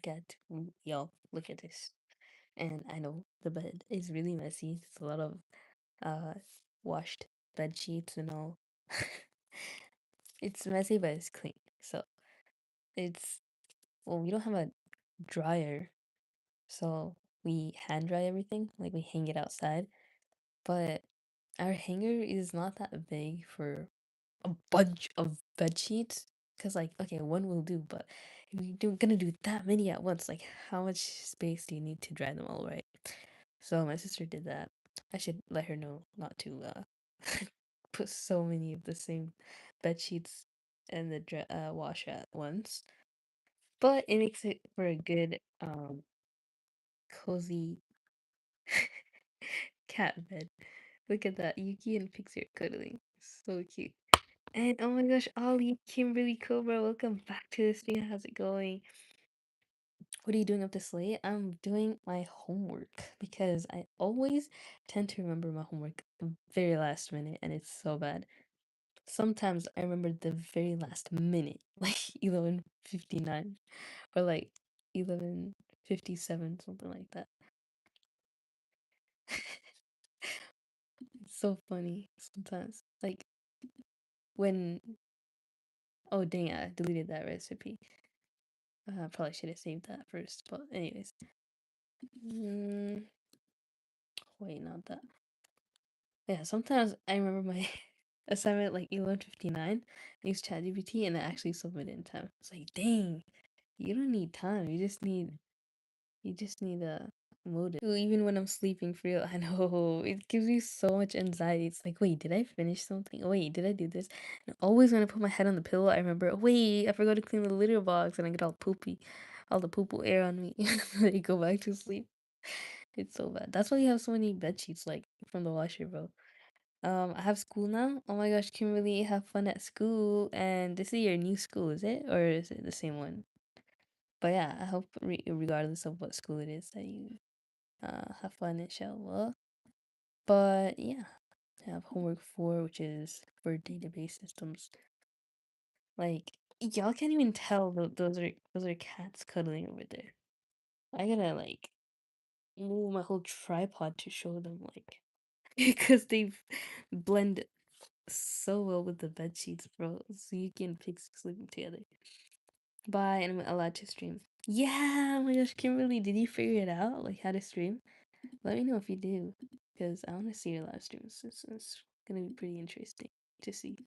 at y'all. Look at this. And I know the bed is really messy. It's a lot of uh washed bed sheets and all. It's messy, but it's clean. So it's well, we don't have a dryer, so we hand dry everything. Like we hang it outside. But our hanger is not that big for a bunch of bed sheets. Cause like, okay, one will do, but if you're gonna do that many at once, like how much space do you need to dry them all, right? So my sister did that. I should let her know not to put so many of the same bed sheets in the wash at once. But it makes it for a good cozy cat bed. Look at that. Yuki and Pixie are cuddling. So cute. And oh my gosh, Ollie, Kimberly, Cobra, welcome back to the stream. How's it going? What are you doing up this late? I'm doing my homework because I always tend to remember my homework very last minute and it's so bad. Sometimes I remember the very last minute, like 11:59 or like 11:57, something like that. It's so funny sometimes. Like when, oh dang, I deleted that recipe. Probably should have saved that first, but anyways. Mm, wait, not that. Yeah, sometimes I remember my assignment like 11:59. I use ChatGPT and I actually submit it in time. It's like, dang, you don't need time. You just need a motive. Ooh, even when I'm sleeping for real, I know it gives me so much anxiety. It's like, wait, did I finish something? Wait, did I do this? And always when I put my head on the pillow, I remember, wait, I forgot to clean the litter box, and I get all poopy, all the poo air on me. I go back to sleep. It's so bad. That's why you have so many bed sheets, like from the washer, bro. I have school now. Oh my gosh, Kimberly, have fun at school. And this is your new school, is it? Or is it the same one? But yeah, I hope regardless of what school it is that you have fun, inshallah. But yeah, I have homework 4, which is for database systems. Like y'all can't even tell those are cats cuddling over there. I gotta like move my whole tripod to show them like because they blend so well with the bed sheets, bro. So you can pick sleeping together. Bye, and I'm allowed to stream. Yeah, oh my gosh, Kimberly, did you figure it out? Like how to stream? Let me know if you do, because I want to see your live streams. It's gonna be pretty interesting to see.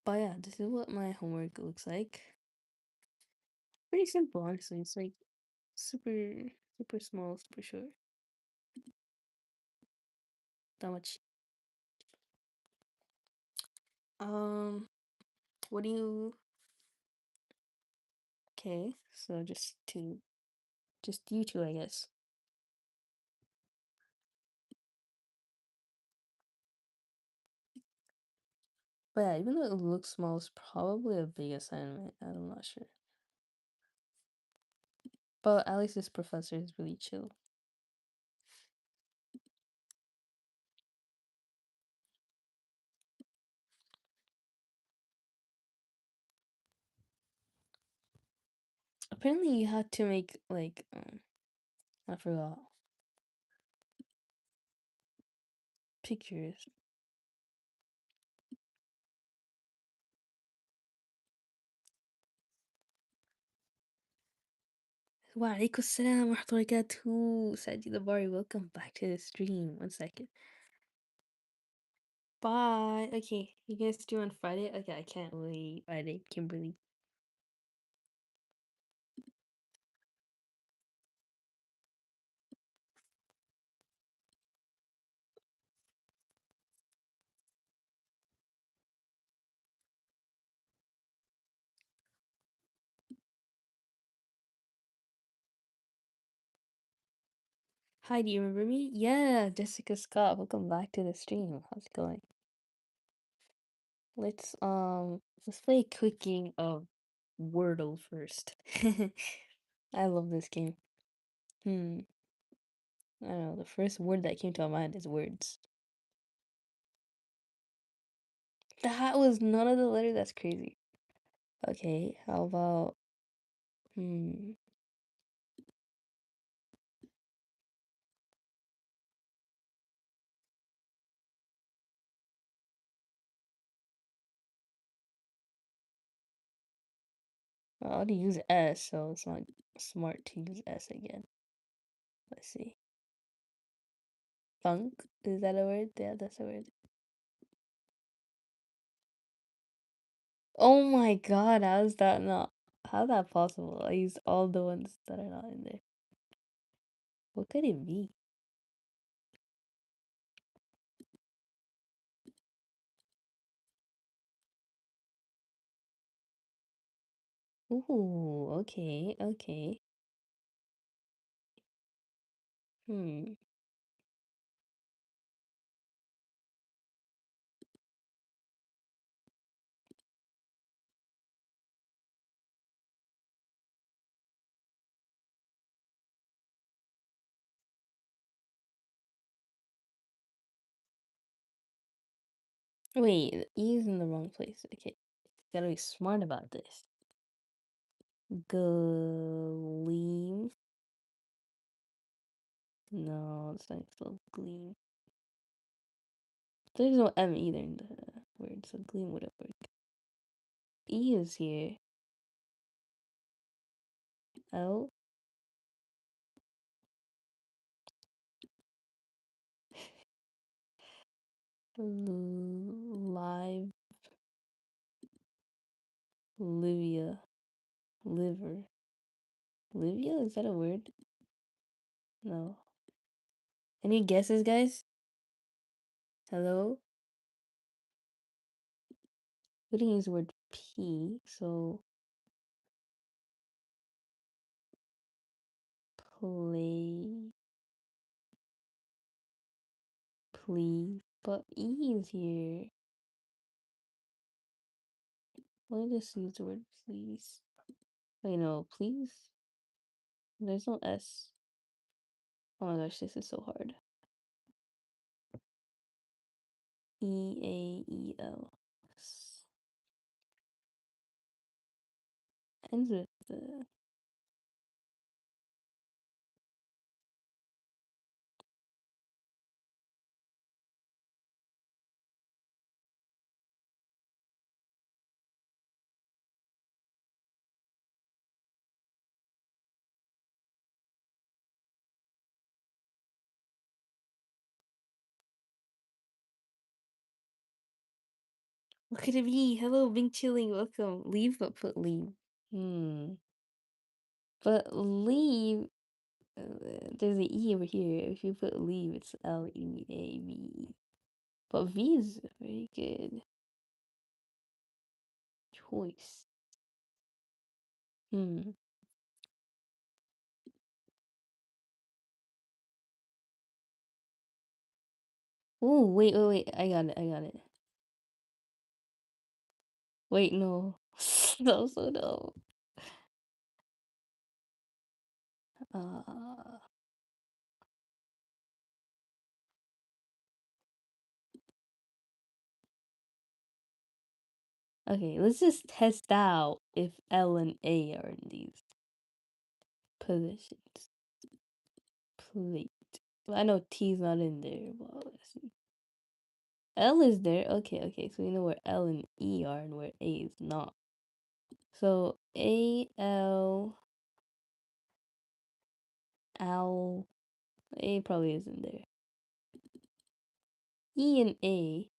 But yeah, this is what my homework looks like. Pretty simple, honestly. It's like super, super small, super short. Not much. Um, what do you? Okay, so just you two, I guess. But yeah, even though it looks small, it's probably a big assignment. I'm not sure. But at least this professor is really chill. Apparently, you had to make like I forgot pictures. Walaikum assalam wa rahmatullahi wa barakatuh. Sajid Abari, welcome back to the stream. One second. Bye. Okay, you guys do on Friday? Okay, I can't wait. Friday, Kimberly. Hi, do you remember me? Yeah, Jessica Scott. Welcome back to the stream. How's it going? Let's play a quick game of Wordle first. I love this game. Hmm. I don't know. The first word that came to my mind is words. That was none of the letters. That's crazy. Okay, how about Hmm. I already use S, so it's not smart to use S again. Let's see. Funk? Is that a word? Yeah, that's a word. Oh my god, how is that not? How's that possible? I used all the ones that are not in there. What could it be? Ooh, okay, okay. Hmm. Wait, the E is in the wrong place. Okay, gotta be smart about this. Gleam. No, it's not spelled gleam. There's no M either in the word, so gleam would have worked. E is here. L. Live. Livia. Liver. Livia? Is that a word? No. Any guesses, guys? Hello? We didn't use the word P, so play, please. But E is here. Let me just use the word please. Wait, no, please? There's no S. Oh my gosh, this is so hard. E-A-E-L. Ends with the... What could it be? Hello, Big Chilling, welcome. Leave, but put leave. Hmm. But leave, there's an E over here. If you put leave, it's L-E-A-V-E. But V is a very good choice. Hmm. Oh, wait. I got it. I got it. Wait, no. That was so dumb. Uh, okay, let's just test out if L and A are in these positions. Plate. Well, I know T's not in there, but let's see. L is there. Okay. So we know where L and E are and where A is not. So A, L, L, A probably isn't there. E and A.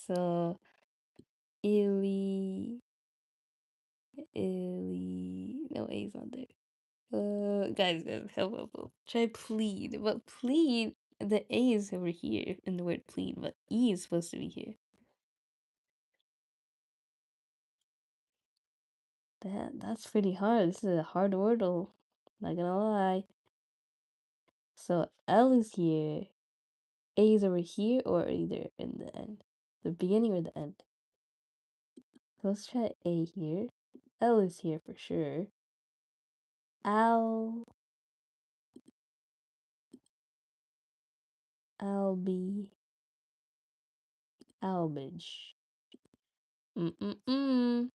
So Illy, no, A's not there. Guys, help. Try plead, but plead, the A is over here in the word plead, but E is supposed to be here. That's pretty hard. This is a hard wordle. Not gonna lie. So L is here, A is over here, or either in the end, the beginning or the end. So let's try A here. L is here for sure. Al, Albi, Albage. Mm-mm-mm.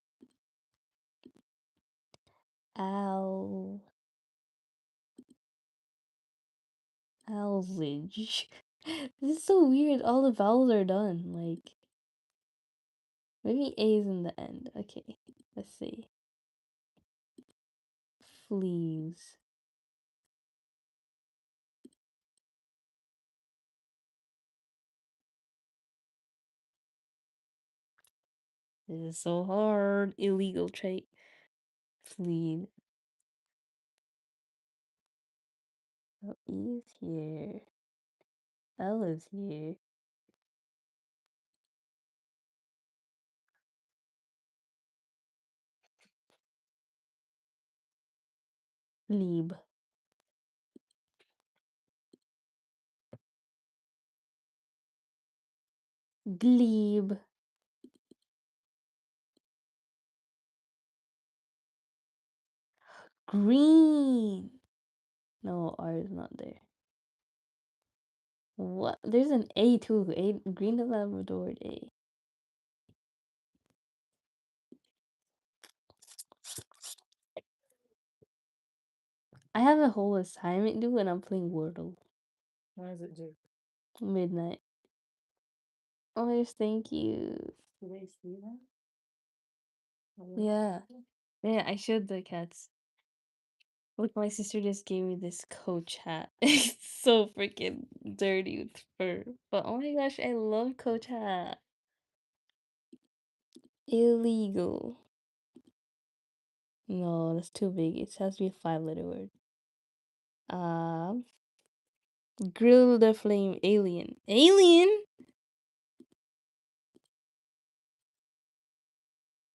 Al Alvage. This is so weird. All the vowels are done. Like maybe A is in the end. Okay, let's see. Fleas. This is so hard. Illegal trait. Fleed. Oh, E is here. L is here. Glebe. Glebe. Green. No, R is not there. What? There's an A too. A Green de Labrador A. I have a whole assignment due and I'm playing Wordle. Why is it due? Midnight. Oh, yes, thank you. Today's Steven? Yeah. Yeah, I showed the cats. Look, my sister just gave me this Coach hat. It's so freaking dirty with fur. But oh my gosh, I love Coach hat. Illegal. No, that's too big. It has to be a 5-letter word. Um, Grill the Flame Alien. Alien?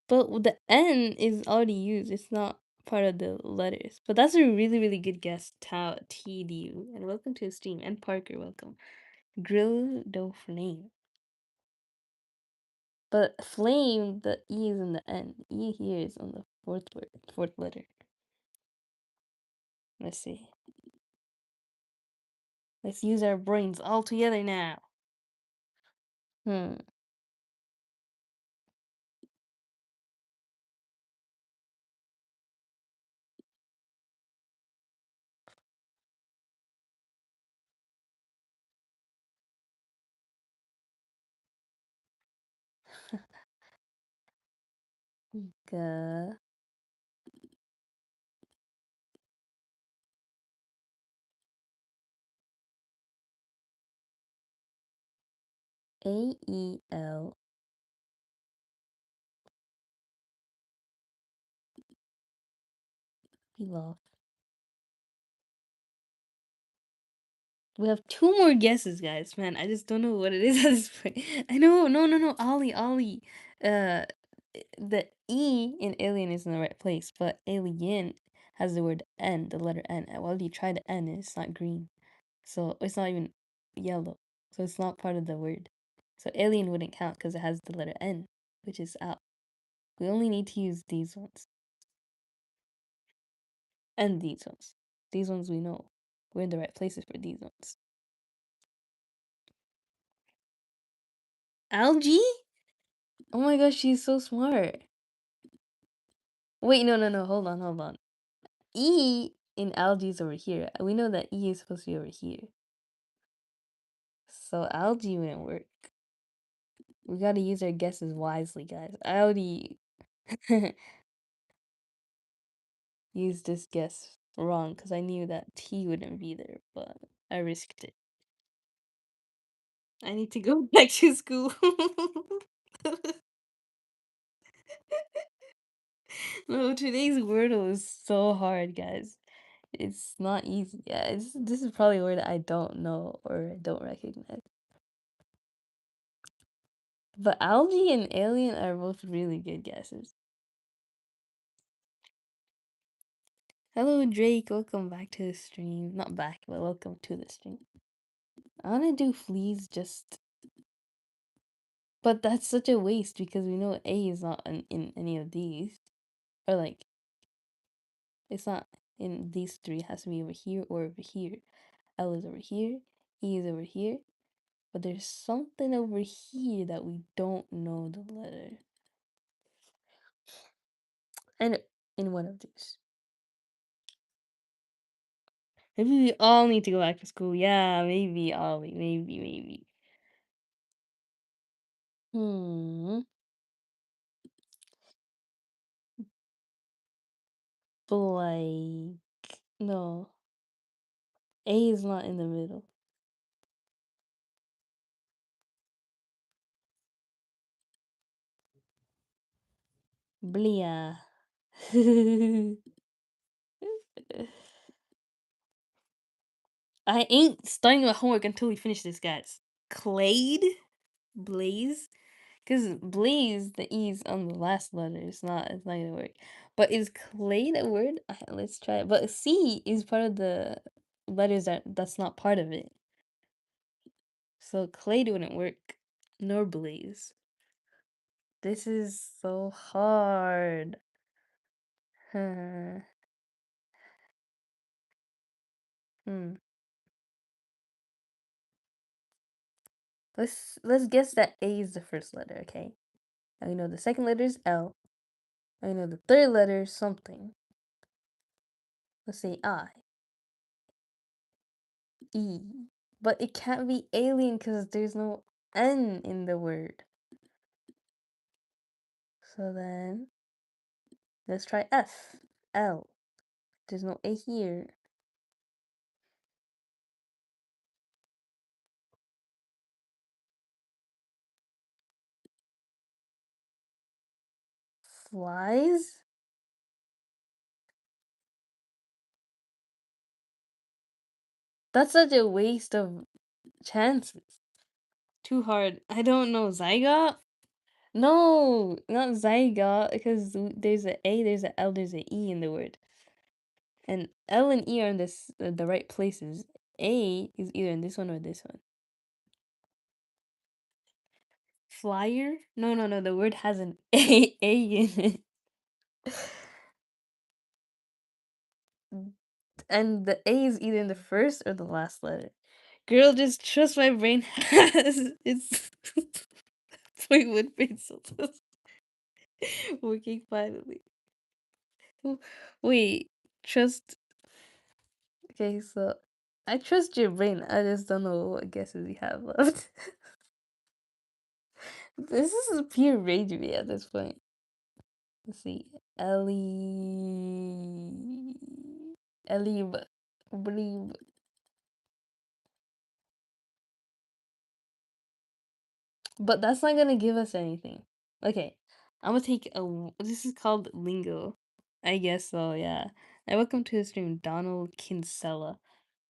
But the N is already used. It's not part of the letters. But that's a really, really good guess. Tao TDU. And welcome to the stream. And Parker, welcome. Grill the Flame. But flame, the E is in the N. E here is on the fourth word, fourth letter. Let's see. Let's use our brains all together now. Hmm. G A-E-L. We love. We have two more guesses, guys. Man, I just don't know what it is at this point. I know, no, Ollie. Uh, the E in alien is in the right place, but alien has the word N, the letter N. And while you try the N, it's not green. So it's not even yellow. So it's not part of the word. So alien wouldn't count because it has the letter N, which is out. We only need to use these ones. And these ones. These ones we know. We're in the right places for these ones. Algae? Oh my gosh, she's so smart. Wait, no. Hold on. E in algae is over here. We know that E is supposed to be over here. So algae wouldn't work. We gotta use our guesses wisely, guys. I already used this guess wrong because I knew that T wouldn't be there, but I risked it. I need to go back to school. No, today's Wordle is so hard, guys. It's not easy. Yeah, this is probably a word I don't know or I don't recognize. But algae and alien are both really good guesses. Hello, Drake. Welcome back to the stream. Not back, but welcome to the stream. I want to do fleas just. But that's such a waste because we know A is not in any of these. Or like, it's not in these three. It has to be over here or over here. L is over here. E is over here. But there's something over here that we don't know the letter. And in one of these. Maybe we all need to go back to school. Yeah, maybe, Ollie. Maybe. Hmm. Like, no. A is not in the middle. Blia. I ain't starting my homework until we finish this, guys. Clade? Blaze? Because blaze, the E's on the last letter. It's not gonna work. But is clade a word? Let's try it. But C is part of the letters that's not part of it. So clade wouldn't work. Nor blaze. This is so hard. Huh. Hmm. Let's guess that A is the first letter, okay? And we know the second letter is L. And we know the third letter is something. Let's say I. E. But it can't be alien because there's no N in the word. So then let's try F. L. There's no A here. Flies? That's such a waste of chances. Too hard. I don't know. Zygote? No, not zygote because there's a, there's a L, there's a E in the word. And L and E are in the right places. A is either in this one or this one. Flyer? No. The word has an A in it. And the A is either in the first or the last letter. Girl, just trust my brain has its point with brain cells working finally. Wait, trust. Okay, so I trust your brain. I just don't know what guesses you have left. This is pure rage me at this point. Let's see. Ellie. Ellie. Believe. But that's not gonna give us anything. Okay. I'm gonna take this is called lingo. I guess so, yeah. And welcome to the stream, Donald Kinsella.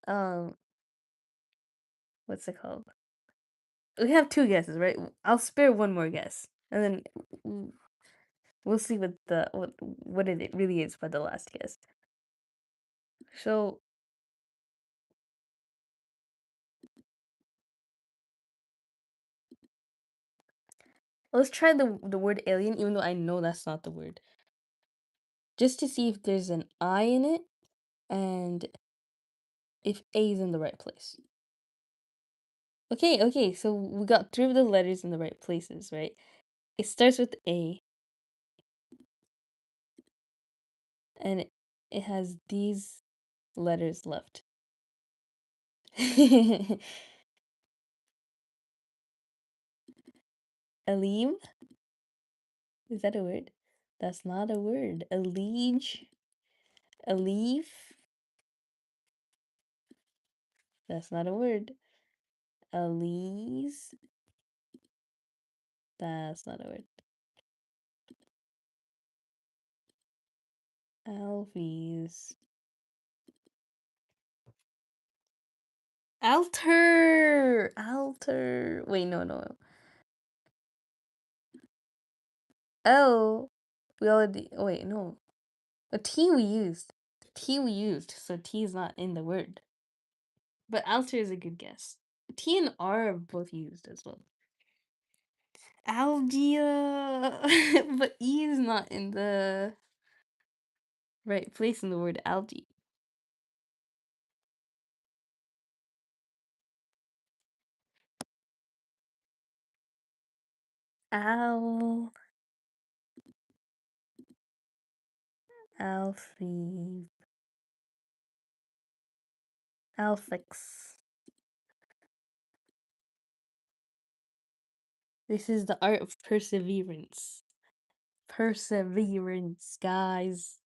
Um, what's it called? We have two guesses, right? I'll spare one more guess. And then we'll see what it really is by the last guess. So let's try the word alien, even though I know that's not the word. Just to see if there's an I in it and if A is in the right place. Okay, so we got three of the letters in the right places, right? It starts with A and it has these letters left. Aleem? Is that a word? That's not a word. Allege? A leaf? That's not a word. Elise? That's not a word. Alvies. Alter! Alter! Wait, no. L. We already. Wait, no. A T we used. T we used, so T is not in the word. But alter is a good guess. T and R are both used as well. Algia! But E is not in the right place in the word algae. Al. Alfie. Alphix. This is the art of perseverance. Perseverance, guys.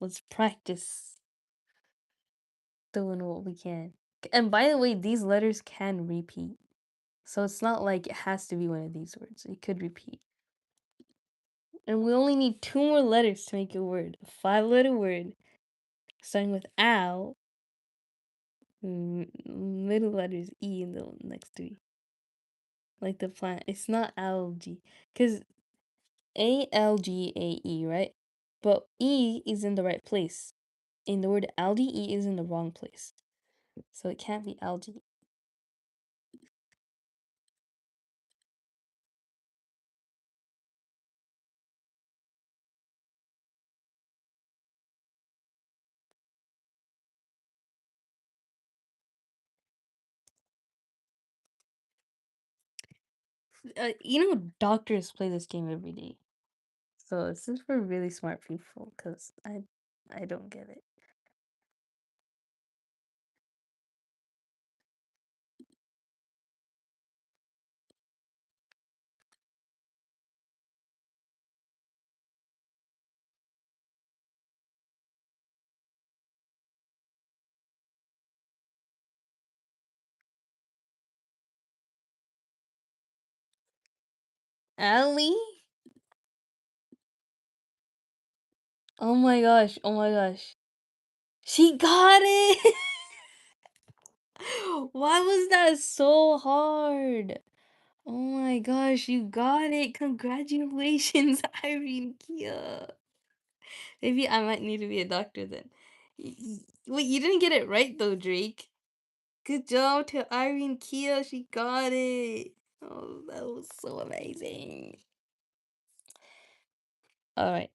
Let's practice doing what we can. And by the way, these letters can repeat. So it's not like it has to be one of these words. It could repeat. And we only need 2 more letters to make a word. A 5-letter word starting with al. Middle letter is E in the next 3. Like the plant. It's not algae. Because ALGAE, right? But E is in the right place. In the word algae, E is in the wrong place. So it can't be algae. Doctors play this game every day. So this is for really smart people, because I don't get it. Ali? Oh my gosh, oh my gosh. She got it! Why was that so hard? Oh my gosh, you got it! Congratulations, Irene Kia. Maybe I might need to be a doctor then. Wait, you didn't get it right though, Drake. Good job to Irene Kia, she got it. Oh, that was so amazing. Alright.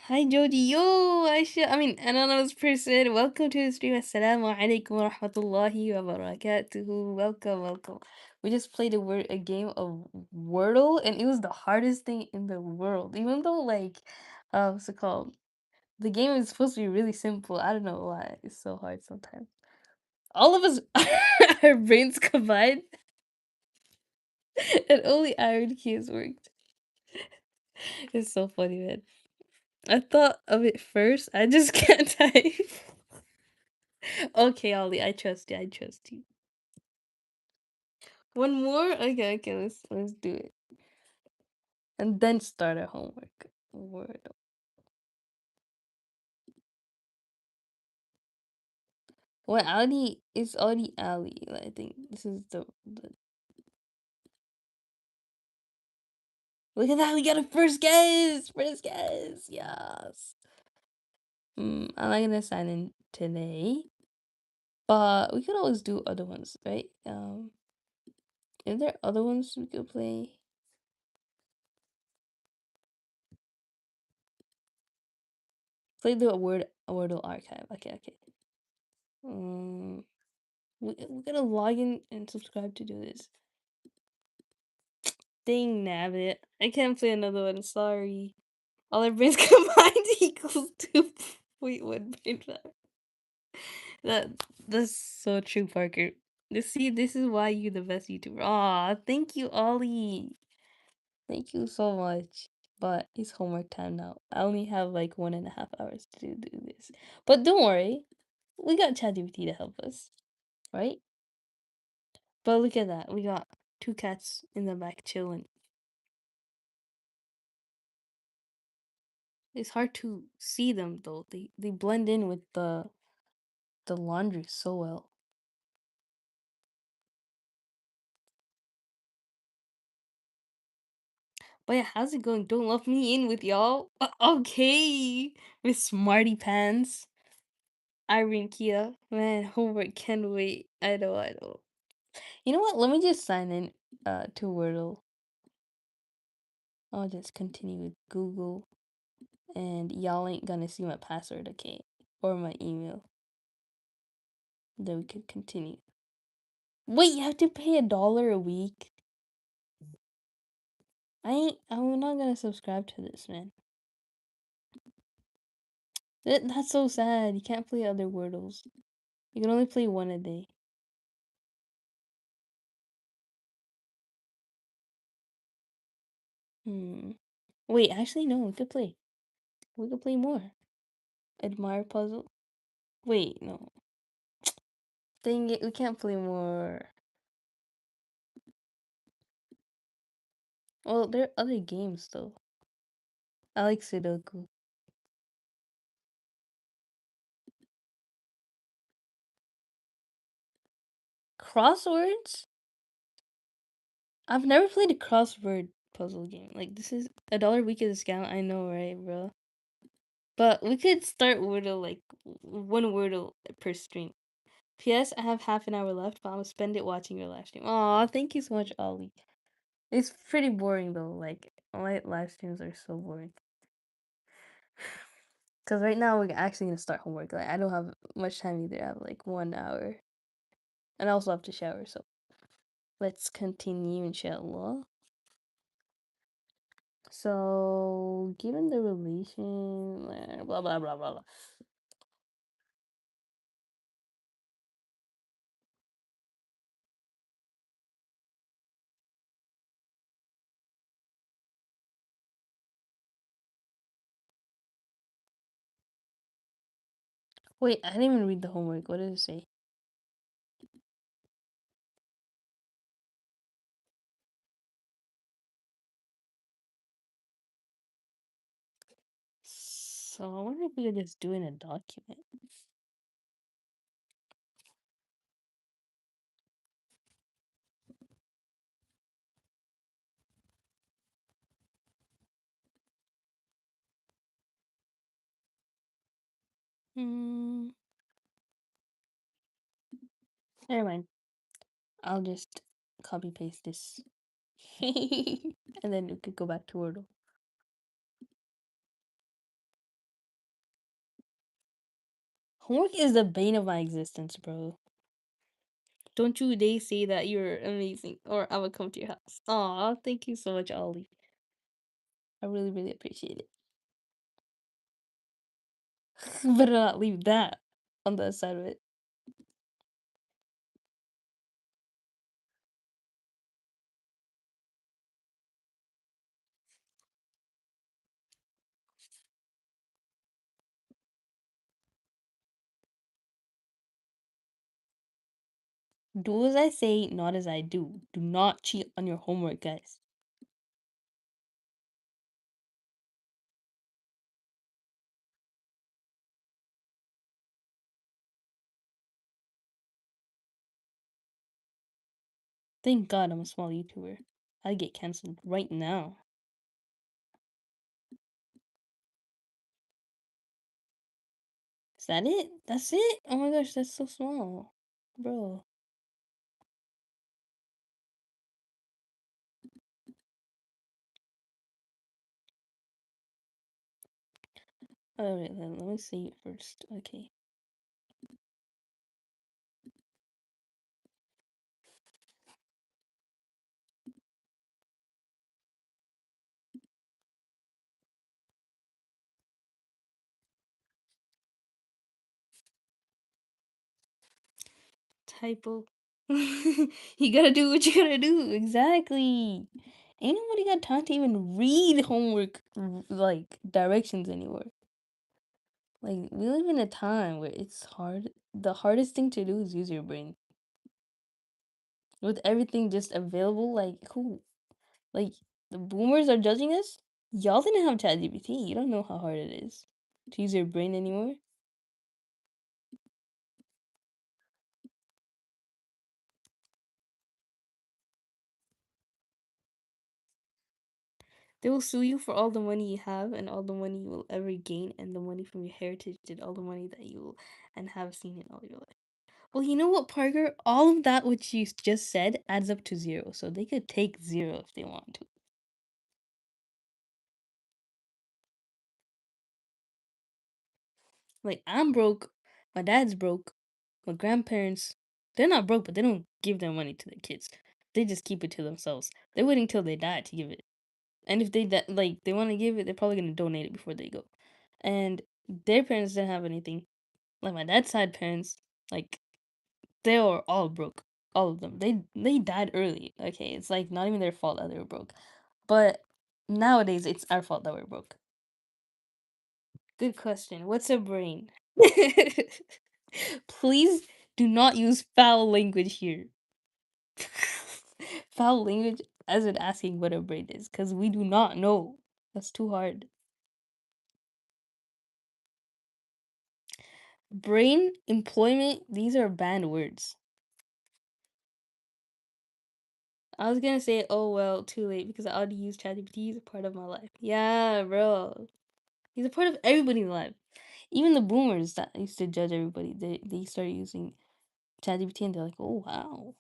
Hi Jody, yo, anonymous person, welcome to the stream. Assalamu alaikum wa rahmatullahi wa barakatuhu. Welcome, welcome. We just played a game of Wordle, and it was the hardest thing in the world. Even though, like, what's it called? The game is supposed to be really simple. I don't know why it's so hard sometimes. All of us, our brains combined, and only Iron Keys worked. It's so funny, man. I thought of it first. I just can't type. Okay, Ollie, I trust you. I trust you. One more? Okay, okay, let's do it. And then start our homework. Word. Well, Ali is already Ali. I think this is the. Look at that! We got a first guess. First guess. Yes. I'm not gonna sign in today, but we could always do other ones, right? Is there other ones we could play? Play the Wordle archive. Okay, okay. We gotta log in and subscribe to do this. Dang nabbit. I can't play another one, sorry. All our brains combined equals 2.1 brain power. That's so true, Parker. This is why you're the best YouTuber. Aw, thank you, Ollie. Thank you so much. But it's homework time now. I only have like 1.5 hours to do this. But don't worry, we got ChatGPT to help us, right? But look at that. We got 2 cats in the back chilling. It's hard to see them though. They blend in with the laundry so well. But yeah, how's it going? Don't love me in with y'all. Okay, with Smarty Pants, Irene Kia. Man, homework can't wait. I know, I know. You know what? Let me just sign in to Wordle. I'll just continue with Google, and y'all ain't gonna see my password, okay? Or my email. Then we can continue. Wait, you have to pay $1 a week? I'm not gonna subscribe to this, man. That's so sad. You can't play other Wordles. You can only play one a day. Hmm. Wait, actually, no, we could play. We could play more. Admire puzzle. Wait, no. Dang it, we can't play more. Well, there are other games though. I like Sudoku. Crosswords? I've never played a crossword puzzle game. Like this is $1 a week is a scam. I know, right, bro? But we could start Wordle like one Wordle per stream. P.S. I have half an hour left, but I'm gonna spend it watching your live stream. Aw, thank you so much, Ollie. It's pretty boring though. Like my live streams are so boring. Cause right now we're actually gonna start homework. Like I don't have much time either. I have like 1 hour, and I also have to shower. So let's continue, inshallah. So given the relation, blah blah blah blah blah. Wait, I didn't even read the homework. What did it say? So I wonder if we could just do it in a document. Hmm. Never mind. I'll just copy paste this. And then we could go back to Wordle. Homework is the bane of my existence, bro. Don't you they say that you're amazing, or I will come to your house. Aw, thank you so much, Ollie. I really, really appreciate it. Better not leave that on the side of it. Do as I say, not as I do. Do not cheat on your homework, guys. Thank God I'm a small YouTuber. I'd get cancelled right now. Is that it? That's it? Oh my gosh, that's so small. Bro. Alright then, let me see it first. Okay. Typo. You gotta do what you gotta do. Exactly. Ain't nobody got time to even read homework like directions anymore. Like we live in a time where it's hard. The hardest thing to do is use your brain. With everything just available, like who? Like the boomers are judging us? Y'all didn't have ChatGPT. You don't know how hard it is to use your brain anymore. They will sue you for all the money you have and all the money you will ever gain and the money from your heritage and all the money that you will and have seen in all your life. Well, you know what, Parker? All of that which you just said adds up to zero, so they could take zero if they want to. Like I'm broke, my dad's broke, my grandparents, they're not broke, but they don't give their money to their kids. They just keep it to themselves. They're waiting till they die to give it. And if like they want to give it, they're probably gonna donate it before they go. And their parents didn't have anything. Like my dad's side parents, Like they were all broke. All of them. They died early. Okay, it's like not even their fault that they were broke. But nowadays it's our fault that we're broke. Good question. What's a brain? Please do not use foul language here. Foul language as in asking what a brain is, because we do not know. That's too hard. Brain, employment, these are banned words. I was gonna say, oh well, too late because I already use ChatGPT. He's a part of my life. Yeah, bro. He's a part of everybody's life. Even the boomers that used to judge everybody, they started using ChatGPT and they're like, oh wow.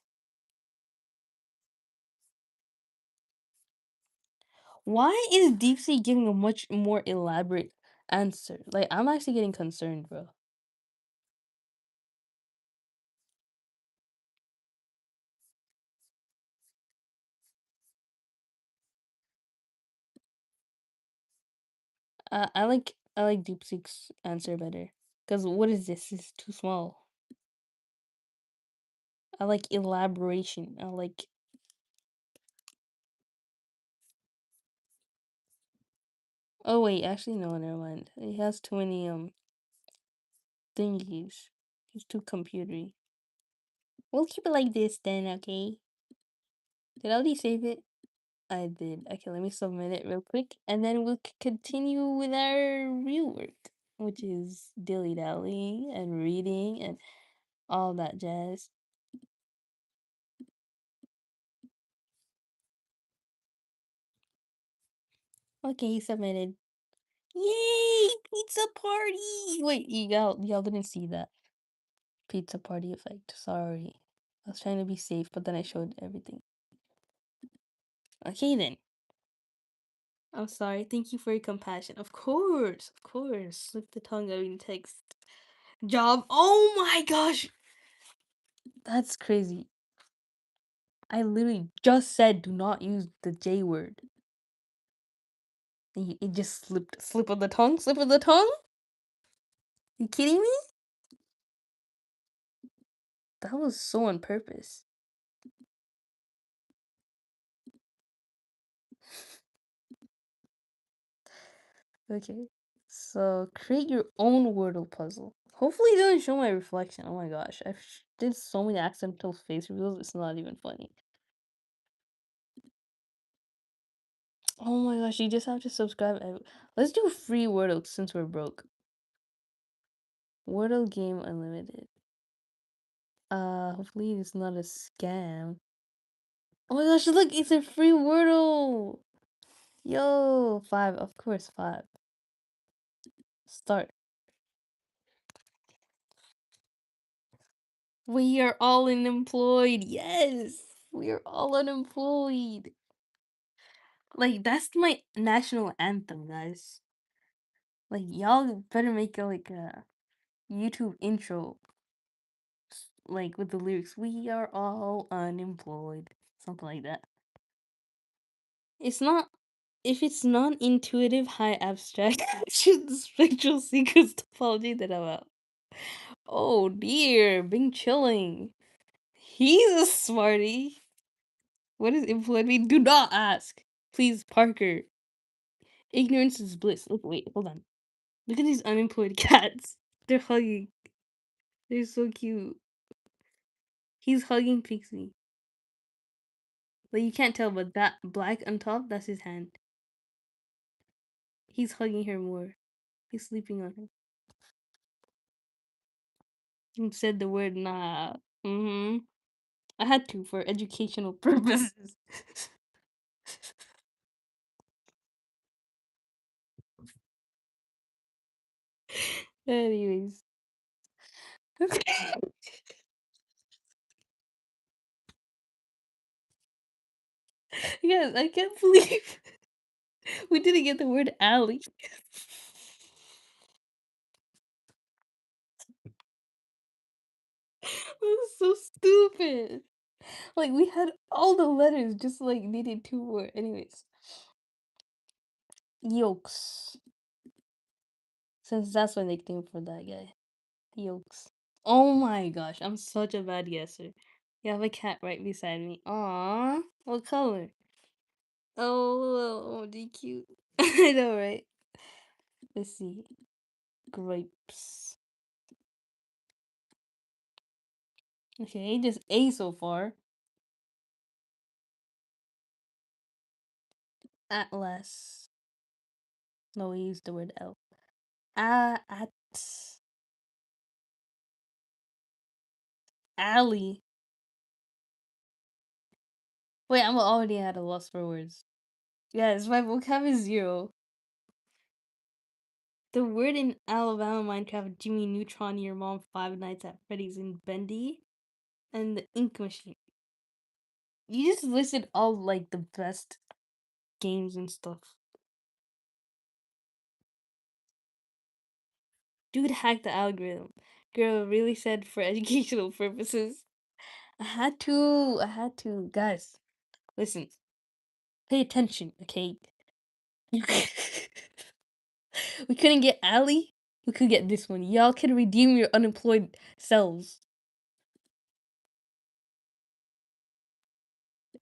Why is DeepSeek giving a much more elaborate answer? Like, I'm actually getting concerned, bro. I like DeepSeek's answer better. Cause what is this? It's too small. I like elaboration. I like. Oh wait, actually no, never mind. It has too many thingies. It's too computery. We'll keep it like this then, okay? Did I already save it? I did. Okay, let me submit it real quick, and then we'll continue with our real work, which is dilly dallying and reading and all that jazz. Okay, submitted. Yay! Pizza party! Wait, y'all didn't see that pizza party effect. Sorry, I was trying to be safe, but then I showed everything. Okay then. I'm sorry. Thank you for your compassion. Of course, of course. Slip the tongue out in text. Job. Oh my gosh, that's crazy. I literally just said do not use the J word. And it just slip of the tongue, slip of the tongue. You kidding me? That was so on purpose. Okay. So create your own Wordle puzzle. Hopefully it doesn't show my reflection. Oh my gosh. Did so many accidental face reveals, it's not even funny. Oh my gosh, you just have to subscribe. Let's do free Wordle since we're broke. Wordle game unlimited. Hopefully it's not a scam. Oh my gosh, look, it's a free Wordle. Yo, 5, of course, 5. Start. We are all unemployed. Yes, we are all unemployed. Like that's my national anthem, guys. Like y'all better make a YouTube intro, like with the lyrics. We are all unemployed, something like that. It's not. If it's non-intuitive, high abstract, should the spectral sequence topology that I'm out. Oh dear, Bing chilling. He's a smarty. What does employed mean? Do not ask. Please, Parker. Ignorance is bliss. Look, wait, hold on. Look at these unemployed cats. They're hugging. They're so cute. He's hugging Pixie. Like, you can't tell, but that black on top, that's his hand. He's hugging her more. He's sleeping on her. He said the word nah. Mm-hmm. I had to for educational purposes. Anyways. Yes, I can't believe we didn't get the word alley. That was so stupid. Like we had all the letters, just like needed two more. Anyways, Yolks. Since that's my nickname for that guy, Yolks. Oh my gosh, I'm such a bad guesser. You have a cat right beside me. Aw, what color? Oh, they cute. I know, right? Let's see. Grapes. Okay, just A so far. Atlas. No, we used the word L. At alley. Wait, I'm already at a loss for words. Yes, my vocab is zero. The word in Alabama Minecraft, Jimmy Neutron, Your Mom, Five Nights at Freddy's, and Bendy, and the Ink Machine. You just listed all like the best games and stuff. Dude hacked the algorithm. Girl really said for educational purposes. I had to. I had to. Guys, listen. Pay attention, okay? You we couldn't get Ali. We could get this one. Y'all can redeem your unemployed selves.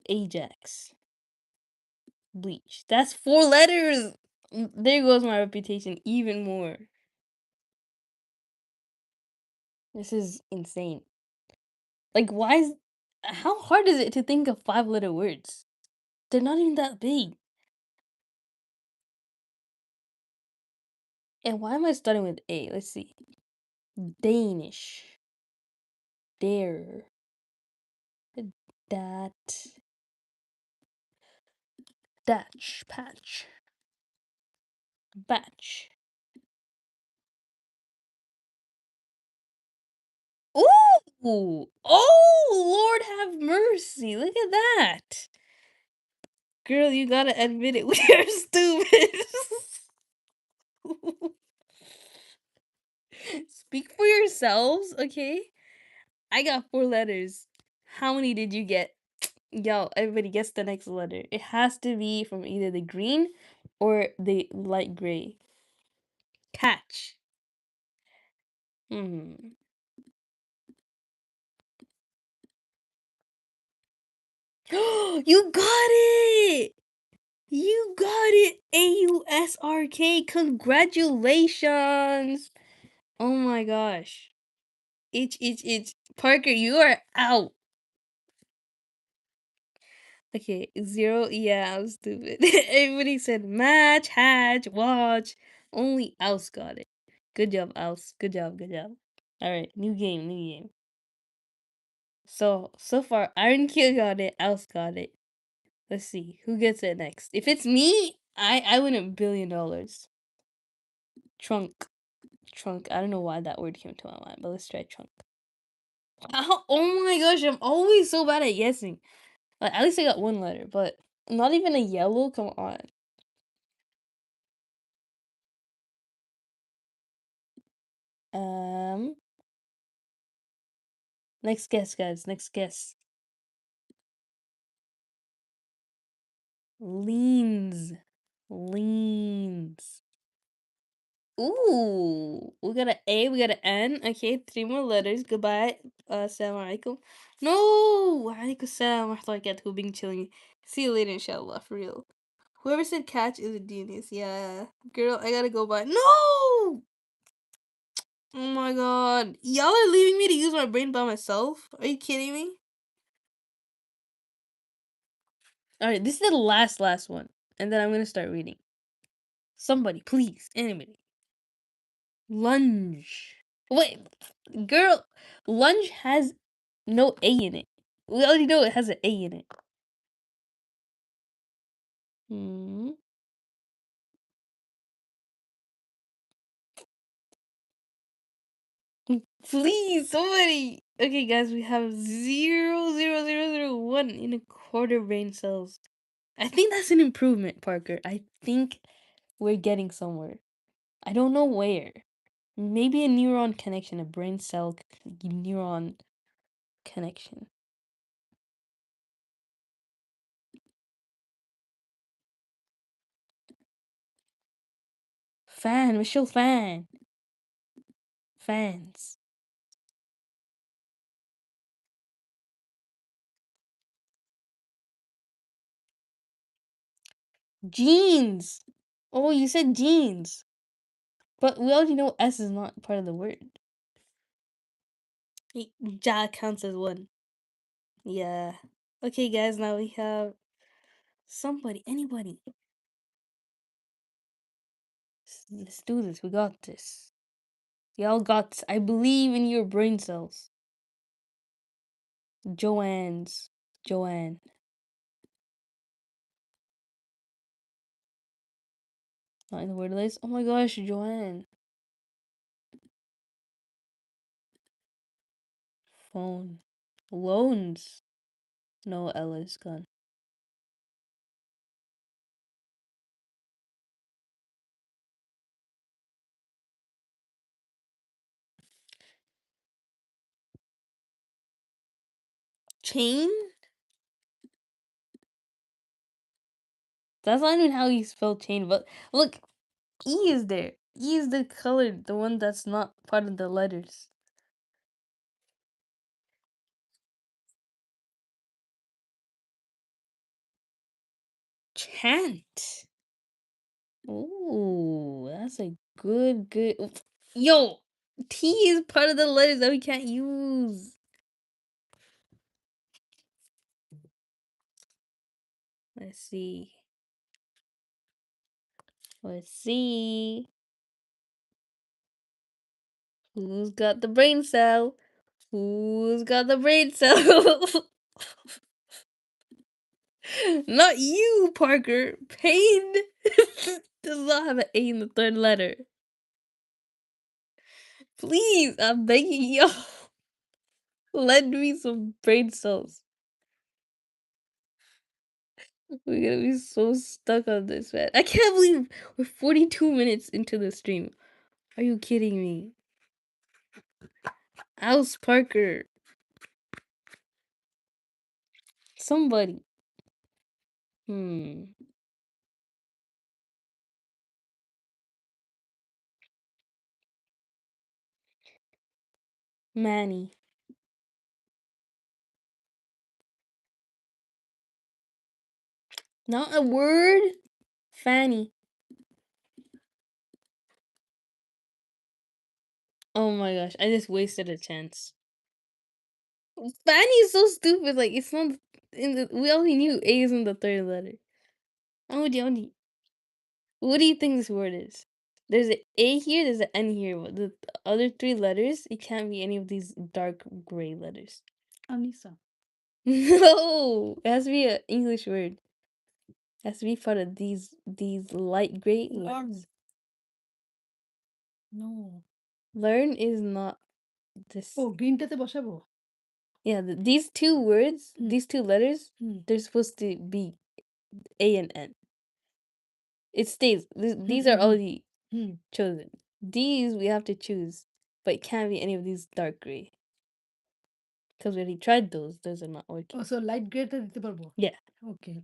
Ajax. Bleach. That's 4 letters. There goes my reputation even more. This is insane. Like, why is. How hard is it to think of 5 letter words? They're not even that big. And why am I starting with A? Let's see. Danish. Dare. Dat. Datch. Patch. Batch. Ooh! Oh, Lord have mercy. Look at that. Girl, you gotta admit it. We are stupid. Speak for yourselves, okay? I got 4 letters. How many did you get? Yo, everybody guess the next letter. It has to be from either the green or the light gray. Catch. Hmm. You got it! You got it! AUSRK! Congratulations! Oh my gosh. Itch. Parker, you are out. Okay, zero. Yeah, I'm stupid. Everybody said match, hatch, watch. Only Else got it. Good job, Else. Good job, good job. Alright, new game, new game. So far, Iron Kill got it, Else got it. Let's see, who gets it next? If it's me, I win $1 billion. Trunk. Trunk. I don't know why that word came to my mind, but let's try trunk. Oh my gosh, I'm always so bad at guessing. Like, at least I got 1 letter, but not even a yellow? Come on. Um, Next guess, guys. Next guess. Leans. Leans. Ooh, we got an A, we got an N. Okay, 3 more letters. Goodbye. Assalamu alaikum. No! Alaikum salam wa rahmatullahi wa barakatuh. Being chilling. See you later, inshallah, for real. Whoever said catch is a genius. Yeah. Girl, I gotta go by. No! Oh my god. Y'all are leaving me to use my brain by myself? Are you kidding me? Alright, this is the last one. And then I'm gonna start reading. Somebody, please. Anybody. Lunge. Wait, girl, lunge has no A in it. We already know it has an A in it. Hmm. Please, somebody. Okay, guys, we have 0.0001 in a quarter brain cells. I think that's an improvement, Parker. I think we're getting somewhere. I don't know where. Maybe a neuron connection, a brain cell neuron connection. Fan, Michelle Fan. Fans. Jeans. Oh, you said jeans. But we already know S is not part of the word. Ja counts as one. Yeah. Okay, guys, now we have somebody, anybody. Let's do this. We got this. Y'all got this. I believe in your brain cells. Joanne's. Joanne. Not in the word list. Oh my gosh, Joanne. Phone. Loans. No, Ella's gone. Chain? That's not even how you spell chain, but look, E is there. E is the color, the one that's not part of the letters. Chant. Ooh, that's a good. Yo, T is part of the letters that we can't use. Let's see. Let's see. Who's got the brain cell? Who's got the brain cell? Not you, Parker. Pain does not have an A in the third letter. Please, I'm begging y'all. Lend me some brain cells. We're gonna be so stuck on this, man. I can't believe we're 42 minutes into the stream. Are you kidding me? Alice Parker. Somebody. Hmm. Manny. Not a word? Fanny. Oh my gosh, I just wasted a chance. Fanny is so stupid. Like, it's not in the. We only knew A is in the third letter. Only. What do you think this word is? There's an A here, there's an N here. But the other three letters, it can't be any of these dark gray letters. Anissa. No, it has to be an English word. It has to be part of these light gray letters. No. Learn is not this. ও গ্রিনটাতে বসাবো Yeah, these two words, these two letters, hmm they're supposed to be A and N. It stays. These are already hmm chosen. These we have to choose, but it can't be any of these dark gray. Because we already tried those. Those are not O working. So light Greta দিতে পারবো Yeah. Okay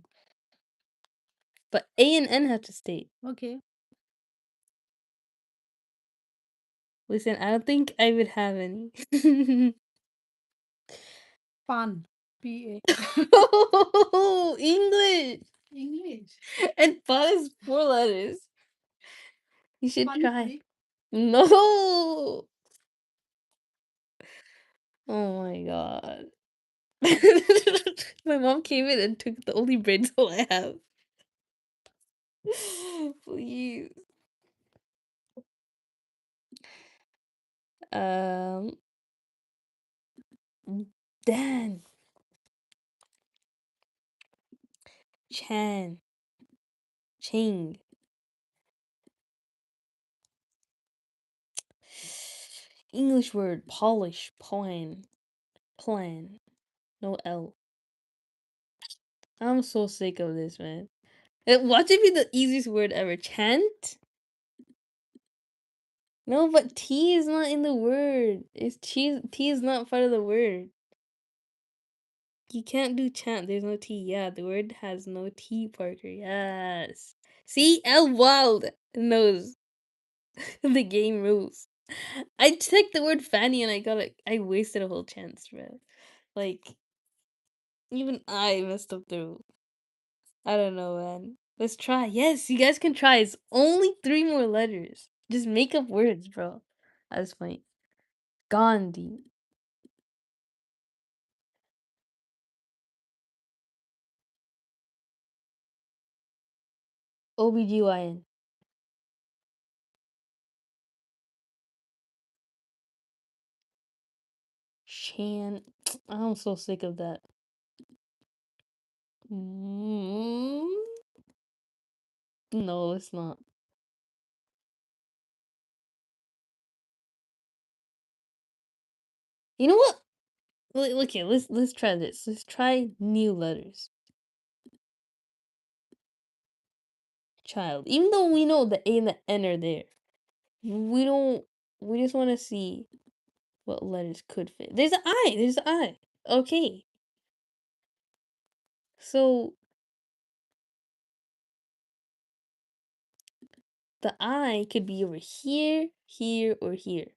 But A and N have to stay. Okay Listen, I don't think I would have any. পান P A Oh, English. English And fun is 4 letters. You should try. Panipuri No. Oh my god. My mom came in and took the only brain cell I have. Please. Um, Dan. Chan. Ching. English word. Polish. Plan. Plan. No L. I'm so sick of this, man. Watch it be the easiest word ever. Chant? No, but T is not in the word. It's T is not part of the word. You can't do chant. There's no T. Yeah, the word has no T, Parker. Yes. See, L Wild knows the game rules. I checked the word fanny and I wasted a whole chance, bro. Like, even I messed up the rule. I don't know, man. Let's try. Yes, you guys can try. It's only three more letters. Just make up words, bro. That's funny. Gandhi. OBGYN. Chan. I'm so sick of that. Mm, no, it's not. You know what? Look here. Let's try this. Let's try new letters. Child. Even though we know the A and the N are there, we don't. We just want to see what letters could fit. There's an I. There's an I. Okay. So the I could be over here, here, or here.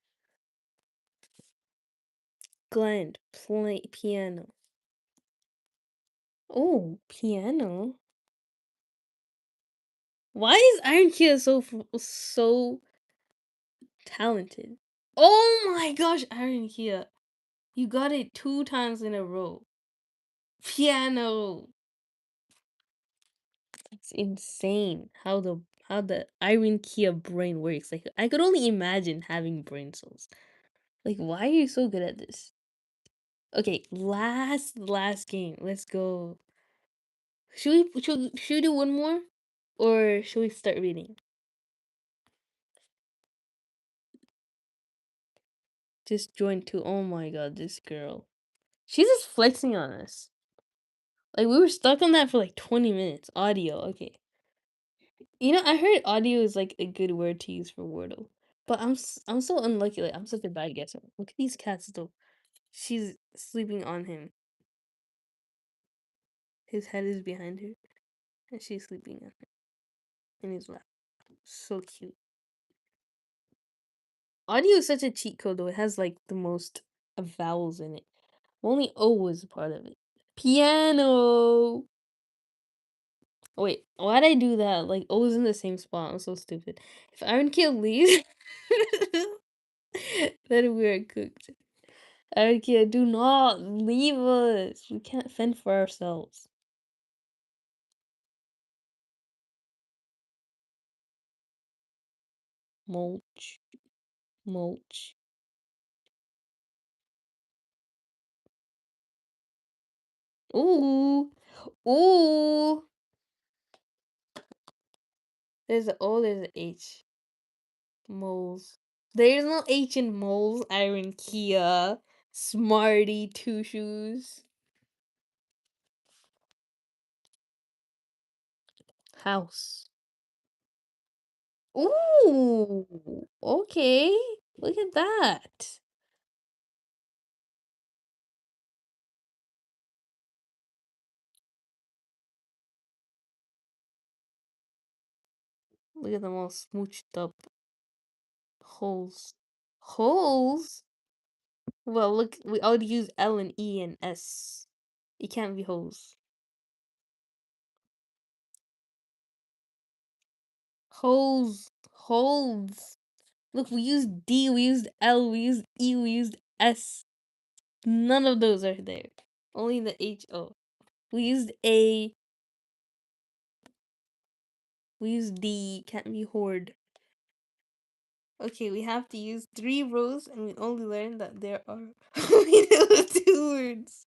Gland. Play piano. Oh, piano. Why is Iron Kid so talented? Oh my gosh, Iron Kia. You got it two times in a row. Piano. It's insane how the Iron Kia brain works. Like I could only imagine having brain cells. Like why are you so good at this? Okay, last game. Let's go. Should we do one more? Or should we start reading? Just join too. Oh my god, this girl. She's just flexing on us. Like we were stuck on that for like 20 minutes. Audio, okay. You know, I heard audio is like a good word to use for Wordle. But I'm so unlucky. Like I'm such a bad guesser. Look at these cats though. She's sleeping on him. His head is behind her, and she's sleeping on him in his lap. So cute. Audio is such a cheat code though. It has like the most vowels in it. Only O was a part of it. Piano. Oh, wait, why'd I do that? Like O was in the same spot. I'm so stupid. If Iron Kid leaves, then we're cooked. Iron Kid, do not leave us. We can't fend for ourselves. Mulch, mulch. Ooh, ooh. There's a O, there's an H. Moles. There's no H in moles, Iron Kia. Smarty two shoes. House. Ooh, okay. Look at that. Look at them all smooched up. Holes. Holes? Well, look, I would use L and E and S. It can't be holes. Holes. Holes. Look, we used D, we used L, we used E, we used S. None of those are there. Only the H O. We used A. We used D. Can't be horde. Okay, we have to use three rows, and we only learned that there are only those two words.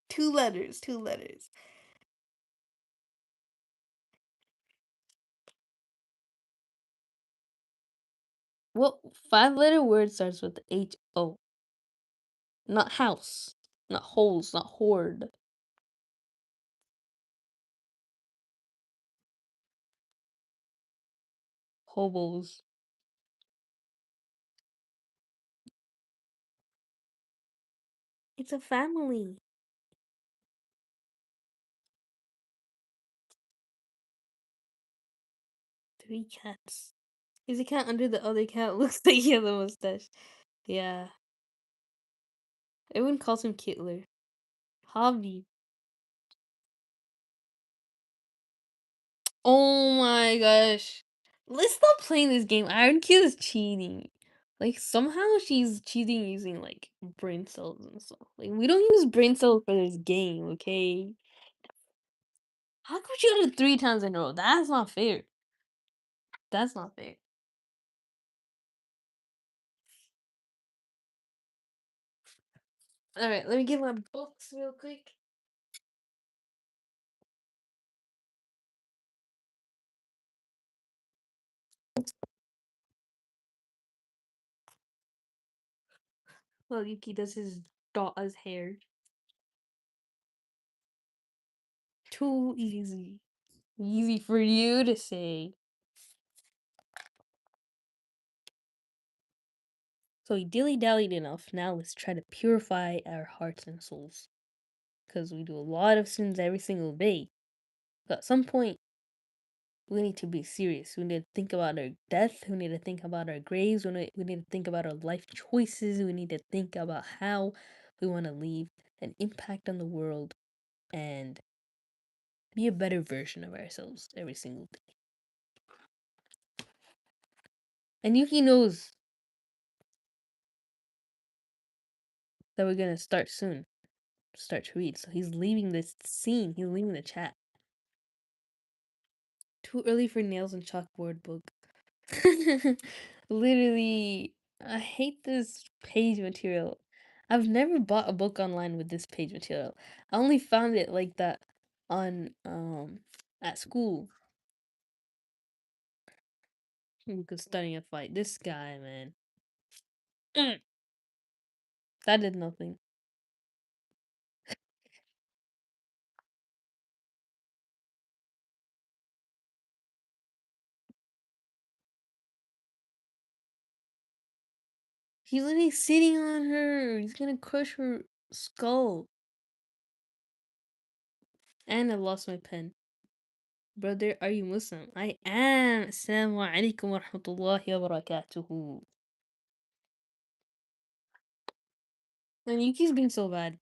Two letters, two letters. What five-letter word starts with H O? Not house, not holes, not horde. Hobos. It's a family. Three cats. Is a cat under the other cat? Looks like he has a mustache. Yeah. Everyone calls him Kittler. Hobby. Oh my gosh. Let's stop playing this game. Iron Kid is cheating. Like somehow she's cheating using like brain cells and stuff. Like we don't use brain cells for this game, okay? How could you do it 3 times in a row? That's not fair. That's not fair. Alright, let me get my books real quick. While Yuki does his daughter's hair. Too easy. Easy for you to say. So we dilly-dallied enough. Now let's try to purify our hearts and souls. Because we do a lot of sins every single day. But at some point, we need to be serious. We need to think about our death. We need to think about our graves. We need to think about our life choices. We need to think about how we want to leave an impact on the world and be a better version of ourselves every single day. And Yuki knows that we're gonna start soon. Start to read. So he's leaving this scene. He's leaving the chat. Too early for nails and chalkboard book. Literally, I hate this page material. I've never bought a book online with this page material. I only found it like that on at school. Because starting a fight. This guy, man. Mm, that did nothing. He's literally sitting on her. He's gonna crush her skull. And I lost my pen. Brother, are you Muslim? I am. Assalamu alaikum wa rahmatullahi wa barakatuhu. And Yuki's being so bad.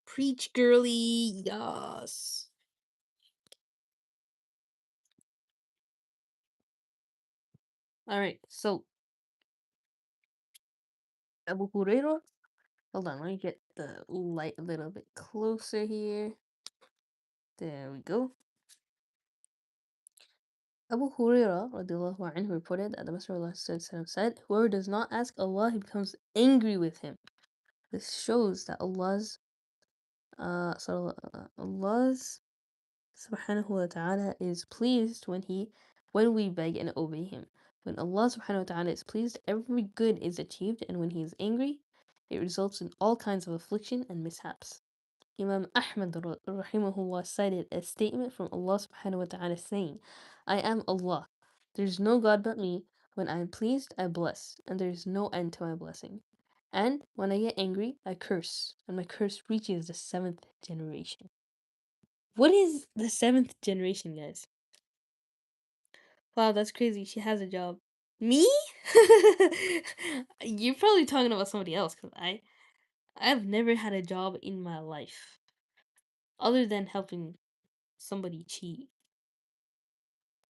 Preach, girly. Yes. Alright, so Abu Hurairah. Hold on, let me get the light a little bit closer here. There we go. Abu Hurairah radiallahu anhu reported that the Messenger of Allah said, whoever does not ask Allah, he becomes angry with him. This shows that Allah's subhanahu wa ta'ala is pleased when we beg and obey him. When Allah subhanahu wa ta'ala is pleased, every good is achieved, and when he is angry, it results in all kinds of affliction and mishaps. Imam Ahmad rahimahullah cited a statement from Allah subhanahu wa ta'ala saying, I am Allah. There is no God but me. When I am pleased, I bless, and there is no end to my blessing. And when I get angry, I curse, and my curse reaches the 7th generation. What is the 7th generation, guys? Wow, that's crazy. She has a job. Me? You're probably talking about somebody else, because I've never had a job in my life other than helping somebody cheat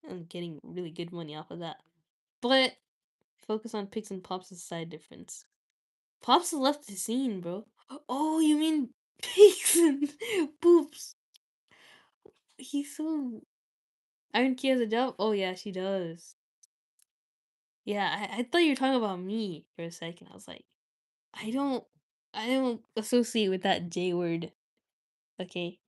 and getting really good money off of that. But focus on Pix and Pops' side difference. Pops left the scene, bro. Oh, you mean Pix and Poops? He's so. Iron Key has a job? Oh, yeah, she does. Yeah, I thought you were talking about me for a second. I was like, I don't I don't associate with that J word. Okay.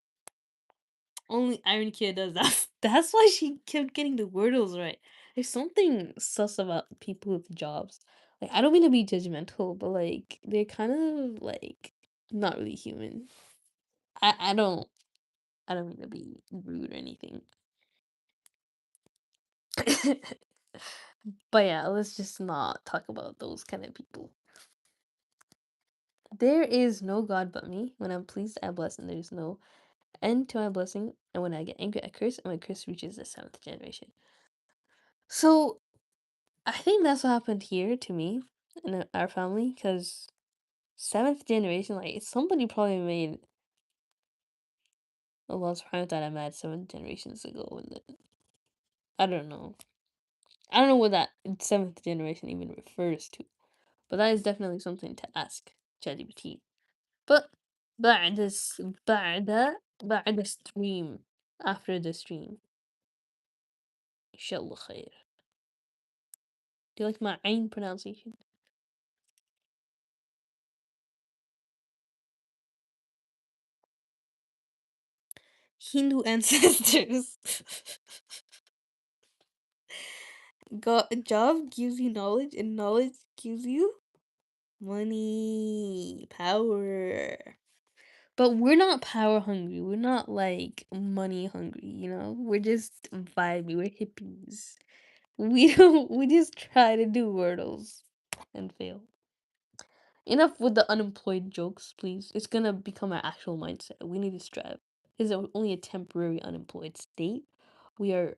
Only Iron Kid does that. That's why she kept getting the wordles right. There's something sus about people with jobs. Like I don't mean to be judgmental, but like they're kind of like not really human. I don't mean to be rude or anything. But yeah, let's just not talk about those kind of people. There is no God but me. When I'm pleased, I bless, and there's no End to my blessing, and when I get angry, I curse, and my curse reaches the seventh generation. So I think that's what happened here to me and our family, because seventh generation, like somebody probably made Allah subhanahu wa ta'ala mad 7 generations ago, and I don't know. I don't know what that seventh generation even refers to, but that is definitely something to ask ChatGPT. But بعد بعد stream, after the stream, inshallah khair. Do you like my Ain pronunciation? Hindu ancestors. Job gives you knowledge, and knowledge gives you money, power. But we're not power hungry. We're not like money hungry, you know? We're just vibey. We're hippies. We don't we just try to do wordles and fail. Enough with the unemployed jokes, please. It's gonna become our actual mindset. We need to strive. This is only a temporary unemployed state. We are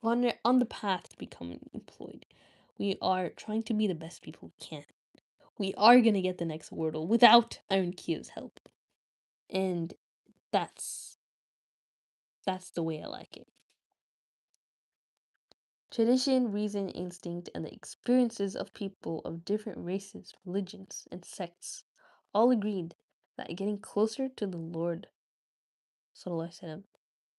on the path to becoming employed. We are trying to be the best people we can. We are gonna get the next Wordle without Iron Kia's help. And that's that's the way I like it. Tradition, reason, instinct, and the experiences of people of different races, religions, and sects all agreed that getting closer to the Lord, Sallallahu Alaihi Wasallam,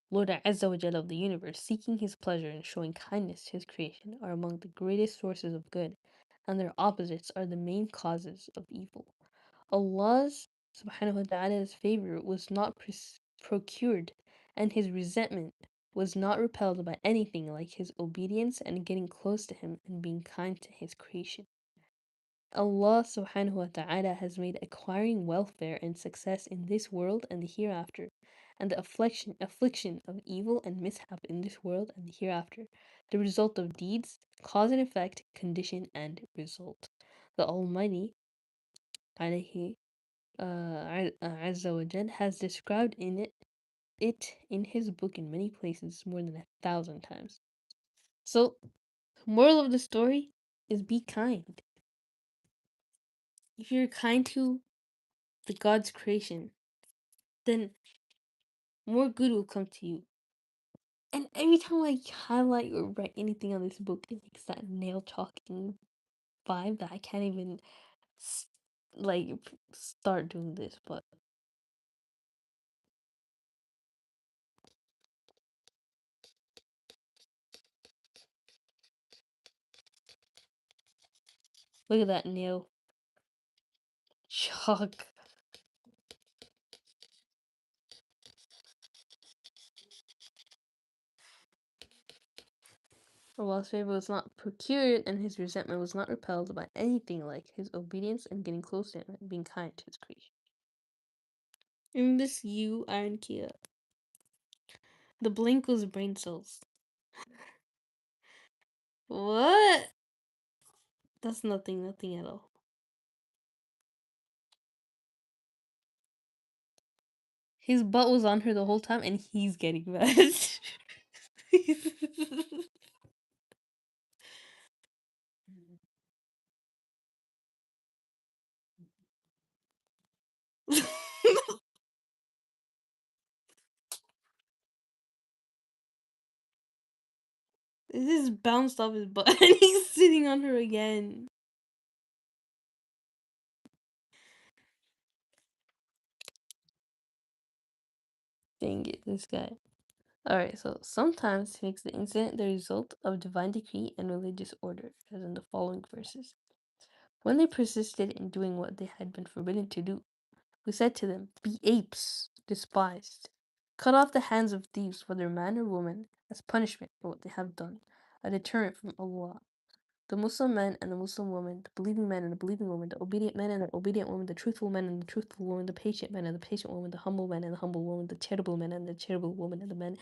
Lord Azza wa Jalla of the universe, seeking his pleasure and showing kindness to his creation are among the greatest sources of good, and their opposites are the main causes of evil. Allah's subhanahu wa ta'ala's favor was not procured, and his resentment was not repelled by anything like his obedience and getting close to him and being kind to his creation. Allah subhanahu wa ta'ala has made acquiring welfare and success in this world and the hereafter, and the affliction of evil and mishap in this world and the hereafter, the result of deeds, cause and effect, condition and result. The Almighty alayhi Azza wa Jal has described it in his book in many places more than 1,000 times. So, moral of the story is be kind. If you're kind to the God's creation, then more good will come to you. And every time I highlight or write anything on this book, it makes that nail chalking vibe that I can't even s- start doing this. But look at that nail chalk. Allah's favor was not procured, and his resentment was not repelled by anything like his obedience and getting close to him and being kind to his creation. In this you, Iron Kia. The blink was brain cells. What? That's nothing at all. His butt was on her the whole time, and he's getting mad. This bounced off his butt, and he's sitting on her again. Dang it, this guy. Alright, so sometimes he makes the incident the result of divine decree and religious order, as in the following verses. When they persisted in doing what they had been forbidden to do, we said to them, be apes, despised. Cut off the hands of thieves, whether man or woman, as punishment for what they have done, a deterrent from Allah. The Muslim man and the Muslim woman, the believing man and the believing woman, the obedient man and the obedient woman, the truthful man and the truthful woman, the patient man and the patient woman, the humble man and the humble woman, the charitable man and the charitable woman, and the men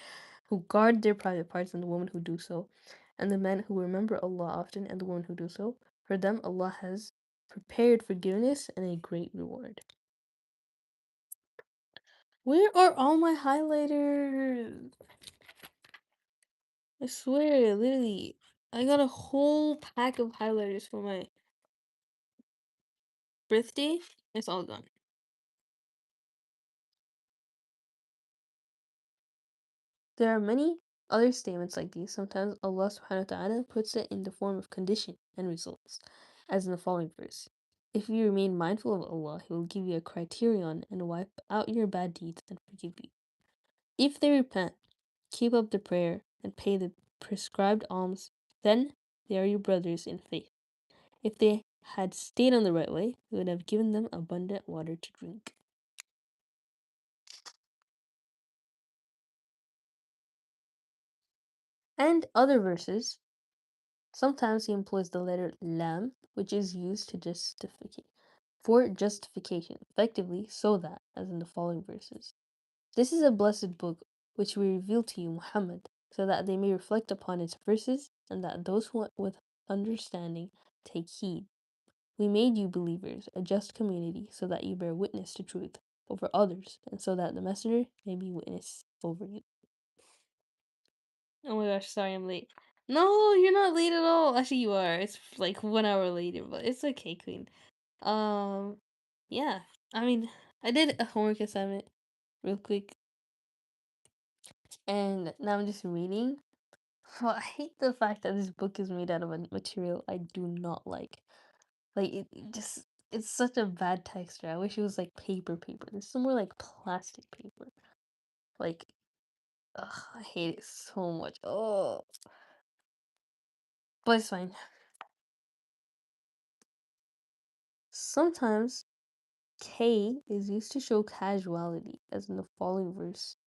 who guard their private parts and the women who do so, and the men who remember Allah often and the women who do so. For them, Allah has prepared forgiveness and a great reward. Where are all my highlighters? I swear, literally, I got a whole pack of highlighters for my birthday. It's all gone. There are many other statements like these. Sometimes Allah subhanahu wa ta'ala puts it in the form of condition and results, as in the following verse. If you remain mindful of Allah, He will give you a criterion and wipe out your bad deeds and forgive you. If they repent, keep up the prayer, and pay the prescribed alms, then they are your brothers in faith. If they had stayed on the right way, we would have given them abundant water to drink. And other verses, sometimes he employs the letter lam, which is used to justificate for justification, effectively, so that, as in the following verses. This is a blessed book which we reveal to you, Muhammad, so that they may reflect upon its verses, and that those who with understanding take heed. We made you believers, a just community, so that you bear witness to truth over others, and so that the messenger may be witness over you. Oh my gosh, sorry I'm late. No, you're not late at all. Actually, you are. It's like 1 hour later, but it's okay, Queen. Um, yeah. I mean, I did a homework assignment real quick, and now I'm just reading. Well, I hate the fact that this book is made out of a material I do not like. Like it just it's such a bad texture. I wish it was like paper. This is more like plastic paper. Like, ugh, I hate it so much. Oh, but it's fine. Sometimes K is used to show casuality, as in the following verse,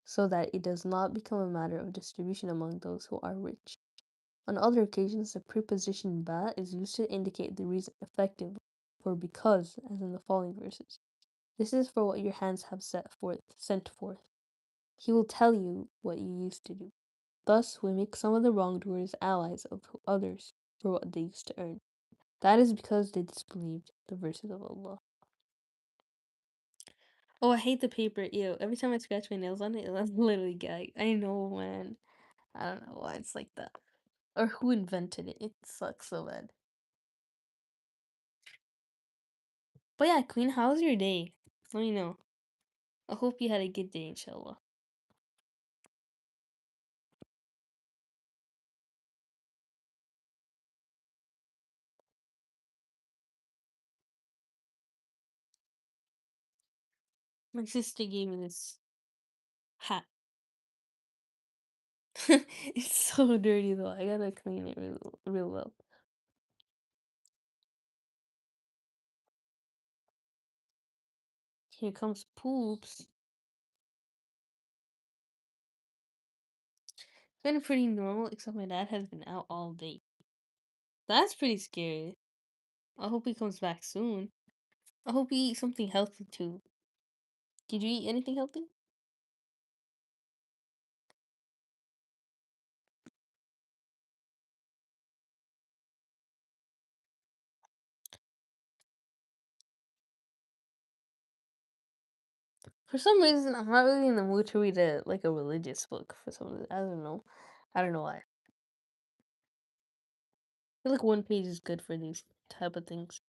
so that it does not become a matter of distribution among those who are rich. On other occasions, the preposition ba is used to indicate the reason effective for because, as in the following verses. This is for what your hands have sent forth. He will tell you what you used to do. Thus, we make some of the wrongdoers allies of others for what they used to earn. That is because they disbelieved the verses of Allah. Oh, I hate the paper. Ew. Every time I scratch my nails on it, that's literally gag. I know, man. I don't know why it's like that. Or who invented it. It sucks so bad. But yeah, Queen, how was your day? Let me know. I hope you had a good day, inshallah. My sister gave me this hat. It's so dirty though. I gotta clean it real well. Here comes Poops. It's been pretty normal, except my dad has been out all day. That's pretty scary. I hope he comes back soon. I hope he eats something healthy too. Did you eat anything healthy? For some reason, I'm not really in the mood to read a religious book. For some reason, I don't know. I don't know why. I feel like one page is good for these type of things.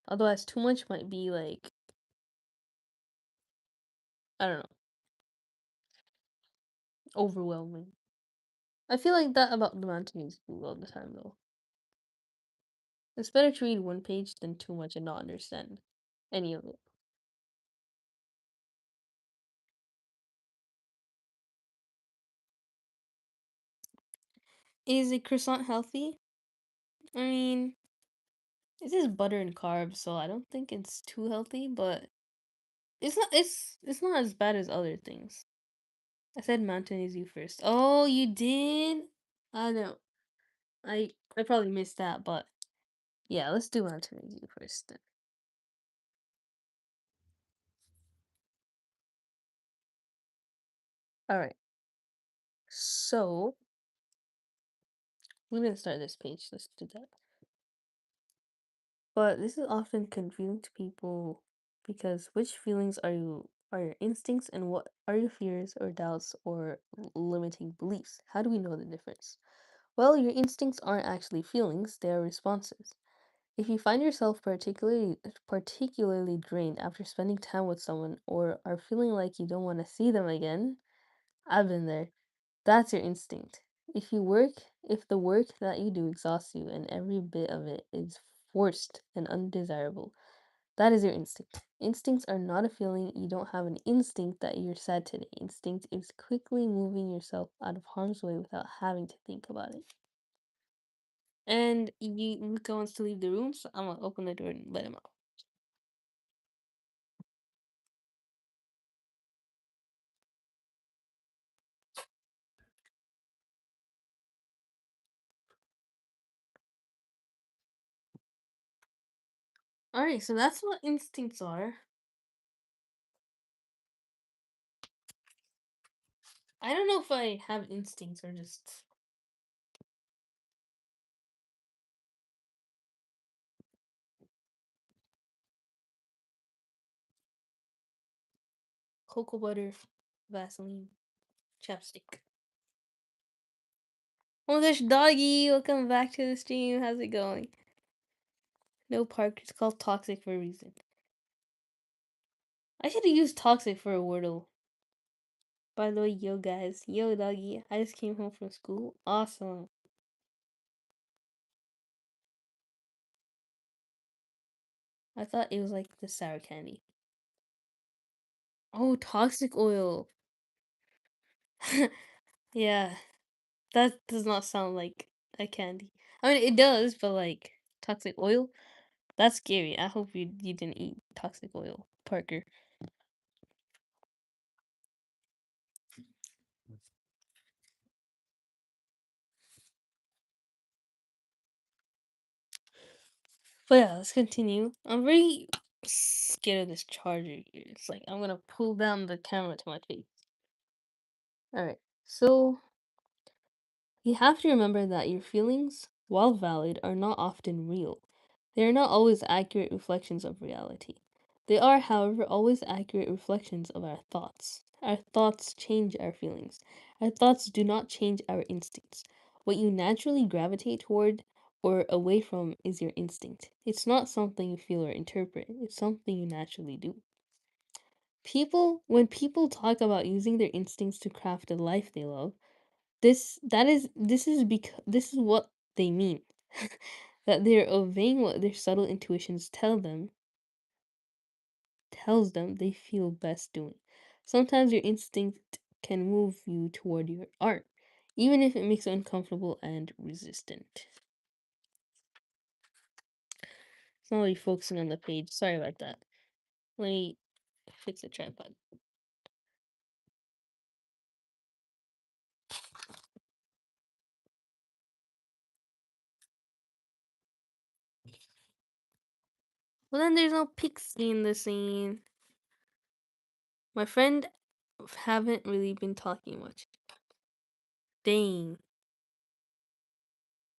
Otherwise, too much might be like I don't know, overwhelming. I feel like that about the Mountainese food all the time though. It's better to read one page than too much and not understand any of it. Is a croissant healthy? I mean, it is butter and carbs, so I don't think it's too healthy, but it's not as bad as other things. I said Mountainese you first. Oh, you did? I don't. I probably missed that, but yeah, let's do Mountainese you first then. All right. So we're gonna start this page. Let's do that. But this is often confusing to people because which feelings are you are your instincts and what are your fears or doubts or limiting beliefs? How do we know the difference? Well, your instincts aren't actually feelings, they are responses. If you find yourself particularly drained after spending time with someone or are feeling like you don't want to see them again, I've been there. That's your instinct. If the work that you do exhausts you and every bit of it is forced and undesirable, that is your instinct. Instincts are not a feeling. You don't have an instinct that you're sad today. Instinct is quickly moving yourself out of harm's way without having to think about it. And Luca wants to leave the room, so I'm gonna open the door and let him out. Alright, so that's what instincts are. I don't know if I have instincts or just cocoa butter, Vaseline, chapstick. Oh my gosh, doggy, welcome back to the stream. How's it going? No Park, it's called Toxic for a reason. I should have used Toxic for a Wordle. By the way, yo guys, yo doggy, I just came home from school. Awesome. I thought it was like the sour candy. Oh, toxic oil. Yeah, that does not sound like a candy. I mean, it does, but like toxic oil, that's scary. I hope you didn't eat toxic oil, Parker. But yeah, let's continue. I'm very scared of this charger here. It's like I'm gonna pull down the camera to my face. All right, so you have to remember that your feelings, while valid, are not often real. They are not always accurate reflections of reality. They are, however, always accurate reflections of our thoughts. Our thoughts change our feelings. Our thoughts do not change our instincts. What you naturally gravitate toward or away from is your instinct. It's not something you feel or interpret, it's something you naturally do. When people talk about using their instincts to craft a life they love, this is what they mean. That they're obeying what their subtle intuitions tells them they feel best doing. Sometimes your instinct can move you toward your art, even if it makes you uncomfortable and resistant. It's not really focusing on the page. Sorry about that. Let me fix the tripod. Well, then there's no Pixie in the scene. My friend haven't really been talking much. Dang.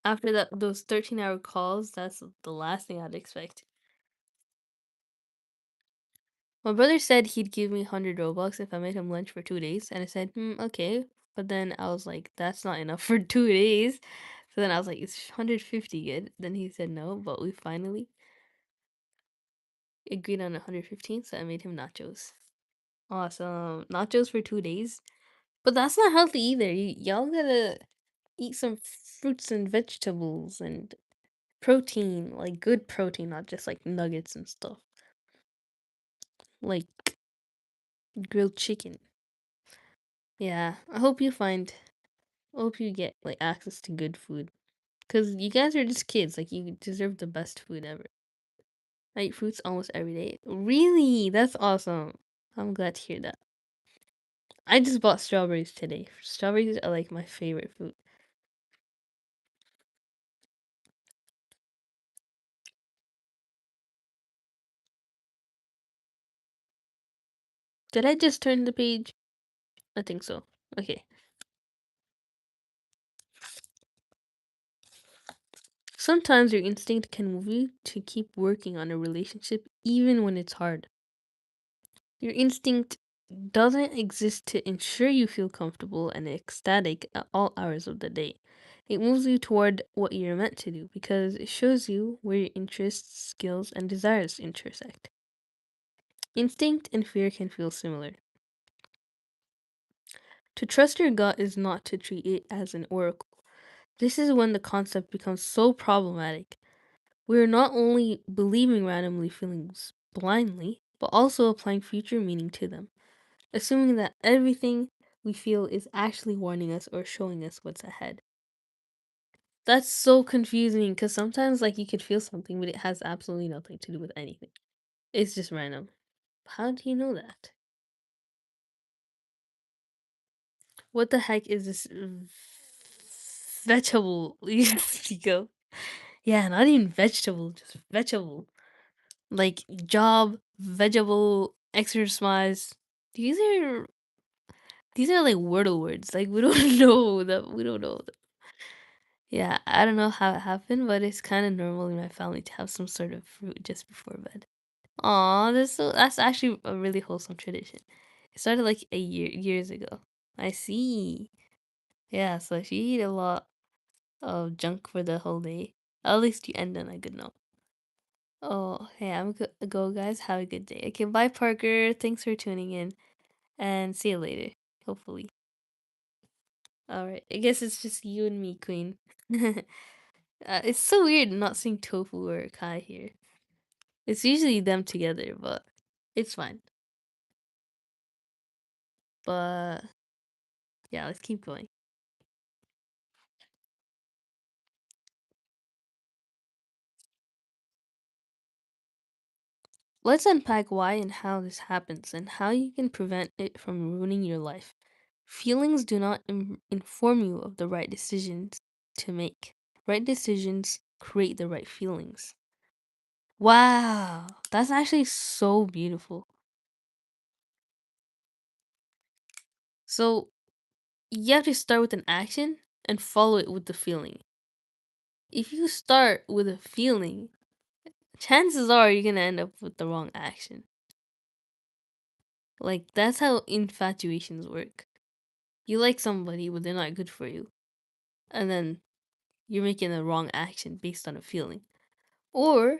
After those 13-hour calls, that's the last thing I'd expect. My brother said he'd give me 100 Robux if I made him lunch for 2 days, and I said, okay. But then I was like, that's not enough for 2 days. So then I was like, is 150 good? Then he said no, but we finally agreed on 115, so I made him nachos. Awesome. Nachos for 2 days. But that's not healthy either. Y'all gotta eat some fruits and vegetables and protein, like good protein, not just like nuggets and stuff. Like grilled chicken. Yeah, I hope you get like access to good food. Cause you guys are just kids, like you deserve the best food ever. I eat fruits almost every day. Really? That's awesome. I'm glad to hear that. I just bought strawberries today. Strawberries are like my favorite fruit. Did I just turn the page? I think so. Okay. Sometimes your instinct can move you to keep working on a relationship even when it's hard. Your instinct doesn't exist to ensure you feel comfortable and ecstatic at all hours of the day. It moves you toward what you're meant to do because it shows you where your interests, skills, and desires intersect. Instinct and fear can feel similar. To trust your gut is not to treat it as an oracle. This is when the concept becomes so problematic. We're not only believing randomly feelings blindly, but also applying future meaning to them, assuming that everything we feel is actually warning us or showing us what's ahead. That's so confusing because sometimes, like, you could feel something, but it has absolutely nothing to do with anything. It's just random. How do you know that? What the heck is this vegetable? You go. Yeah, not even vegetable, just vegetable. Like job, vegetable, exercise. These are these are like wordle words. Like we don't know that we don't know. Yeah, I don't know how it happened, but it's kind of normal in my family to have some sort of fruit just before bed. Aw, that's actually a really wholesome tradition. It started like years ago. I see. Yeah, so if you eat a lot of junk for the whole day, at least you end on a good note. Oh, hey, go, guys. Have a good day. Okay, bye, Parker. Thanks for tuning in, and see you later. Hopefully. All right. I guess it's just you and me, Queen. It's so weird not seeing Tofu or Kai here. It's usually them together, but it's fine. But yeah, let's keep going. Let's unpack why and how this happens and how you can prevent it from ruining your life. Feelings do not inform you of the right decisions to make. Right decisions create the right feelings. Wow, that's actually so beautiful. So, you have to start with an action and follow it with the feeling. If you start with a feeling, chances are you're gonna end up with the wrong action. Like, that's how infatuations work. You like somebody, but they're not good for you. And then you're making the wrong action based on a feeling. Or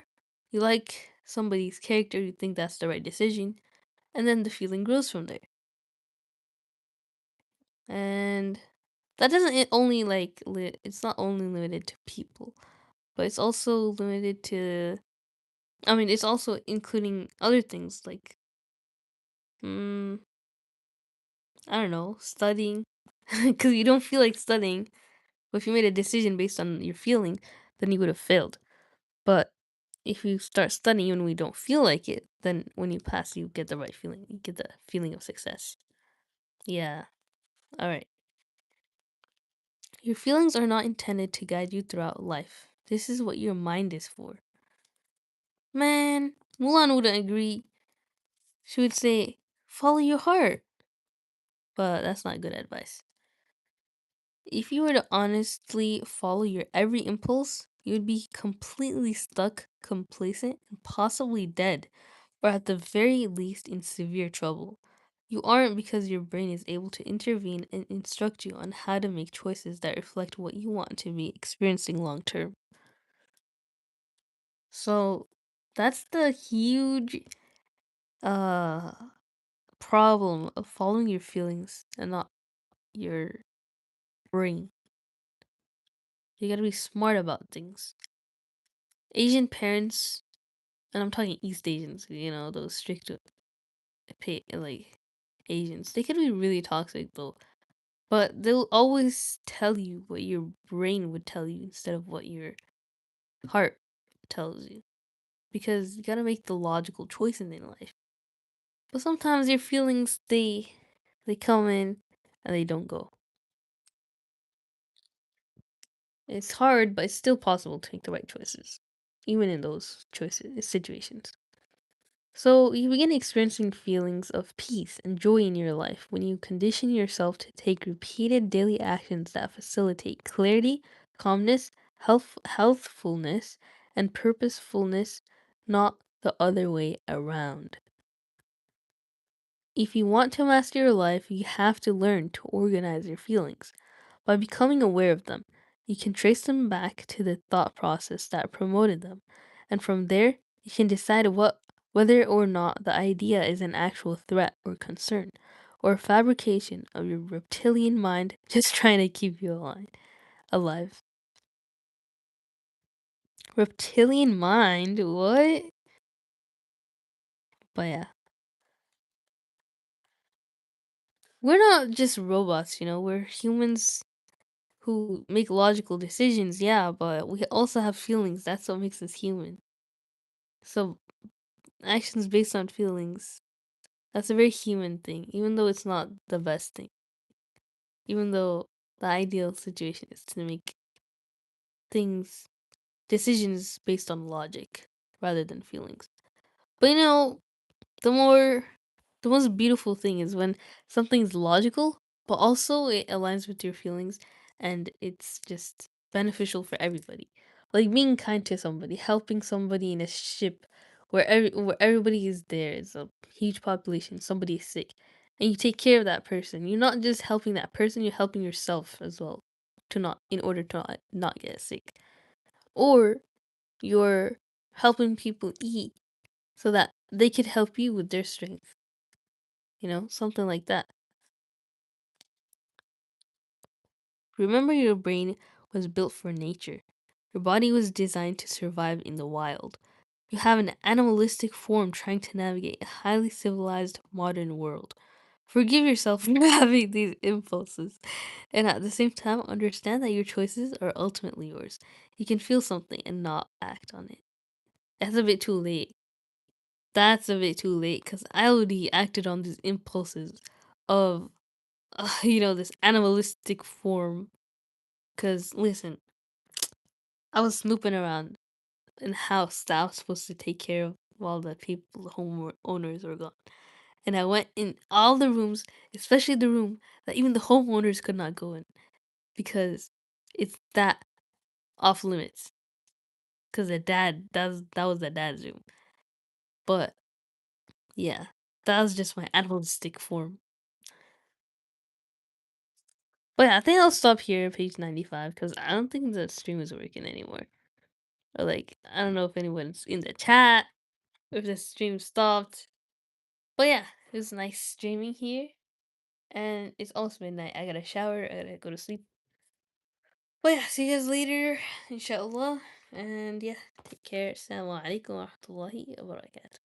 you like somebody's character, you think that's the right decision, and then the feeling grows from there. And that doesn't only it's not only limited to people, but it's also limited to I mean, it's also including other things like mm, I don't know, studying because you don't feel like studying. But if you made a decision based on your feeling, then you would have failed. But if you start studying when we don't feel like it, then when you pass, you get the right feeling. You get the feeling of success. Yeah. All right. Your feelings are not intended to guide you throughout life. This is what your mind is for. Man, Mulan wouldn't agree. She would say, follow your heart. But that's not good advice. If you were to honestly follow your every impulse, you would be completely stuck, complacent, and possibly dead, or at the very least in severe trouble. You aren't because your brain is able to intervene and instruct you on how to make choices that reflect what you want to be experiencing long term. So that's the huge uh problem of following your feelings and not your brain. You gotta be smart about things. Asian parents, and I'm talking East Asians, those strict like Asians, they can be really toxic though. But they'll always tell you what your brain would tell you instead of what your heart tells you. Because you gotta make the logical choices in life. But sometimes your feelings they come in and they don't go. It's hard, but it's still possible to make the right choices, even in those choices situations. So you begin experiencing feelings of peace and joy in your life when you condition yourself to take repeated daily actions that facilitate clarity, calmness, healthfulness, and purposefulness, not the other way around. If you want to master your life, you have to learn to organize your feelings. By becoming aware of them, you can trace them back to the thought process that promoted them, and from there, you can decide whether or not the idea is an actual threat or concern, or a fabrication of your reptilian mind just trying to keep you alive. Reptilian mind? What? But yeah, we're not just robots, we're humans who make logical decisions, yeah, but we also have feelings. That's what makes us human. So, actions based on feelings, that's a very human thing, even though it's not the best thing. Even though the ideal situation is to make things, decisions based on logic rather than feelings. But the more the most beautiful thing is when something's logical, but also it aligns with your feelings and it's just beneficial for everybody. Like being kind to somebody, helping somebody in a ship where everybody is there. It's a huge population, somebody is sick. And you take care of that person. You're not just helping that person, you're helping yourself as well to not in order to not get sick. Or you're helping people eat so that they could help you with their strength, something like that. Remember, your brain was built for nature. Your body was designed to survive in the wild. You have an animalistic form trying to navigate a highly civilized modern world. Forgive yourself for having these impulses, and at the same time, understand that your choices are ultimately yours. You can feel something and not act on it. That's a bit too late. That's a bit too late because I already acted on these impulses of, this animalistic form. Because, listen, I was snooping around in a house that I was supposed to take care of while the people, the homeowners were gone. And I went in all the rooms, especially the room that even the homeowners could not go in because it's that off limits. Because that was the dad's room. But yeah, that was just my animalistic form. But yeah, I think I'll stop here at page 95 because I don't think the stream is working anymore. Or like, I don't know if anyone's in the chat, or if the stream stopped. But yeah, it was nice streaming here. And it's almost midnight. I gotta shower, I gotta go to sleep. But yeah, see you guys later, inshallah. And yeah, take care. Assalamu alaikum wa rahmatullahi wa barakatuh.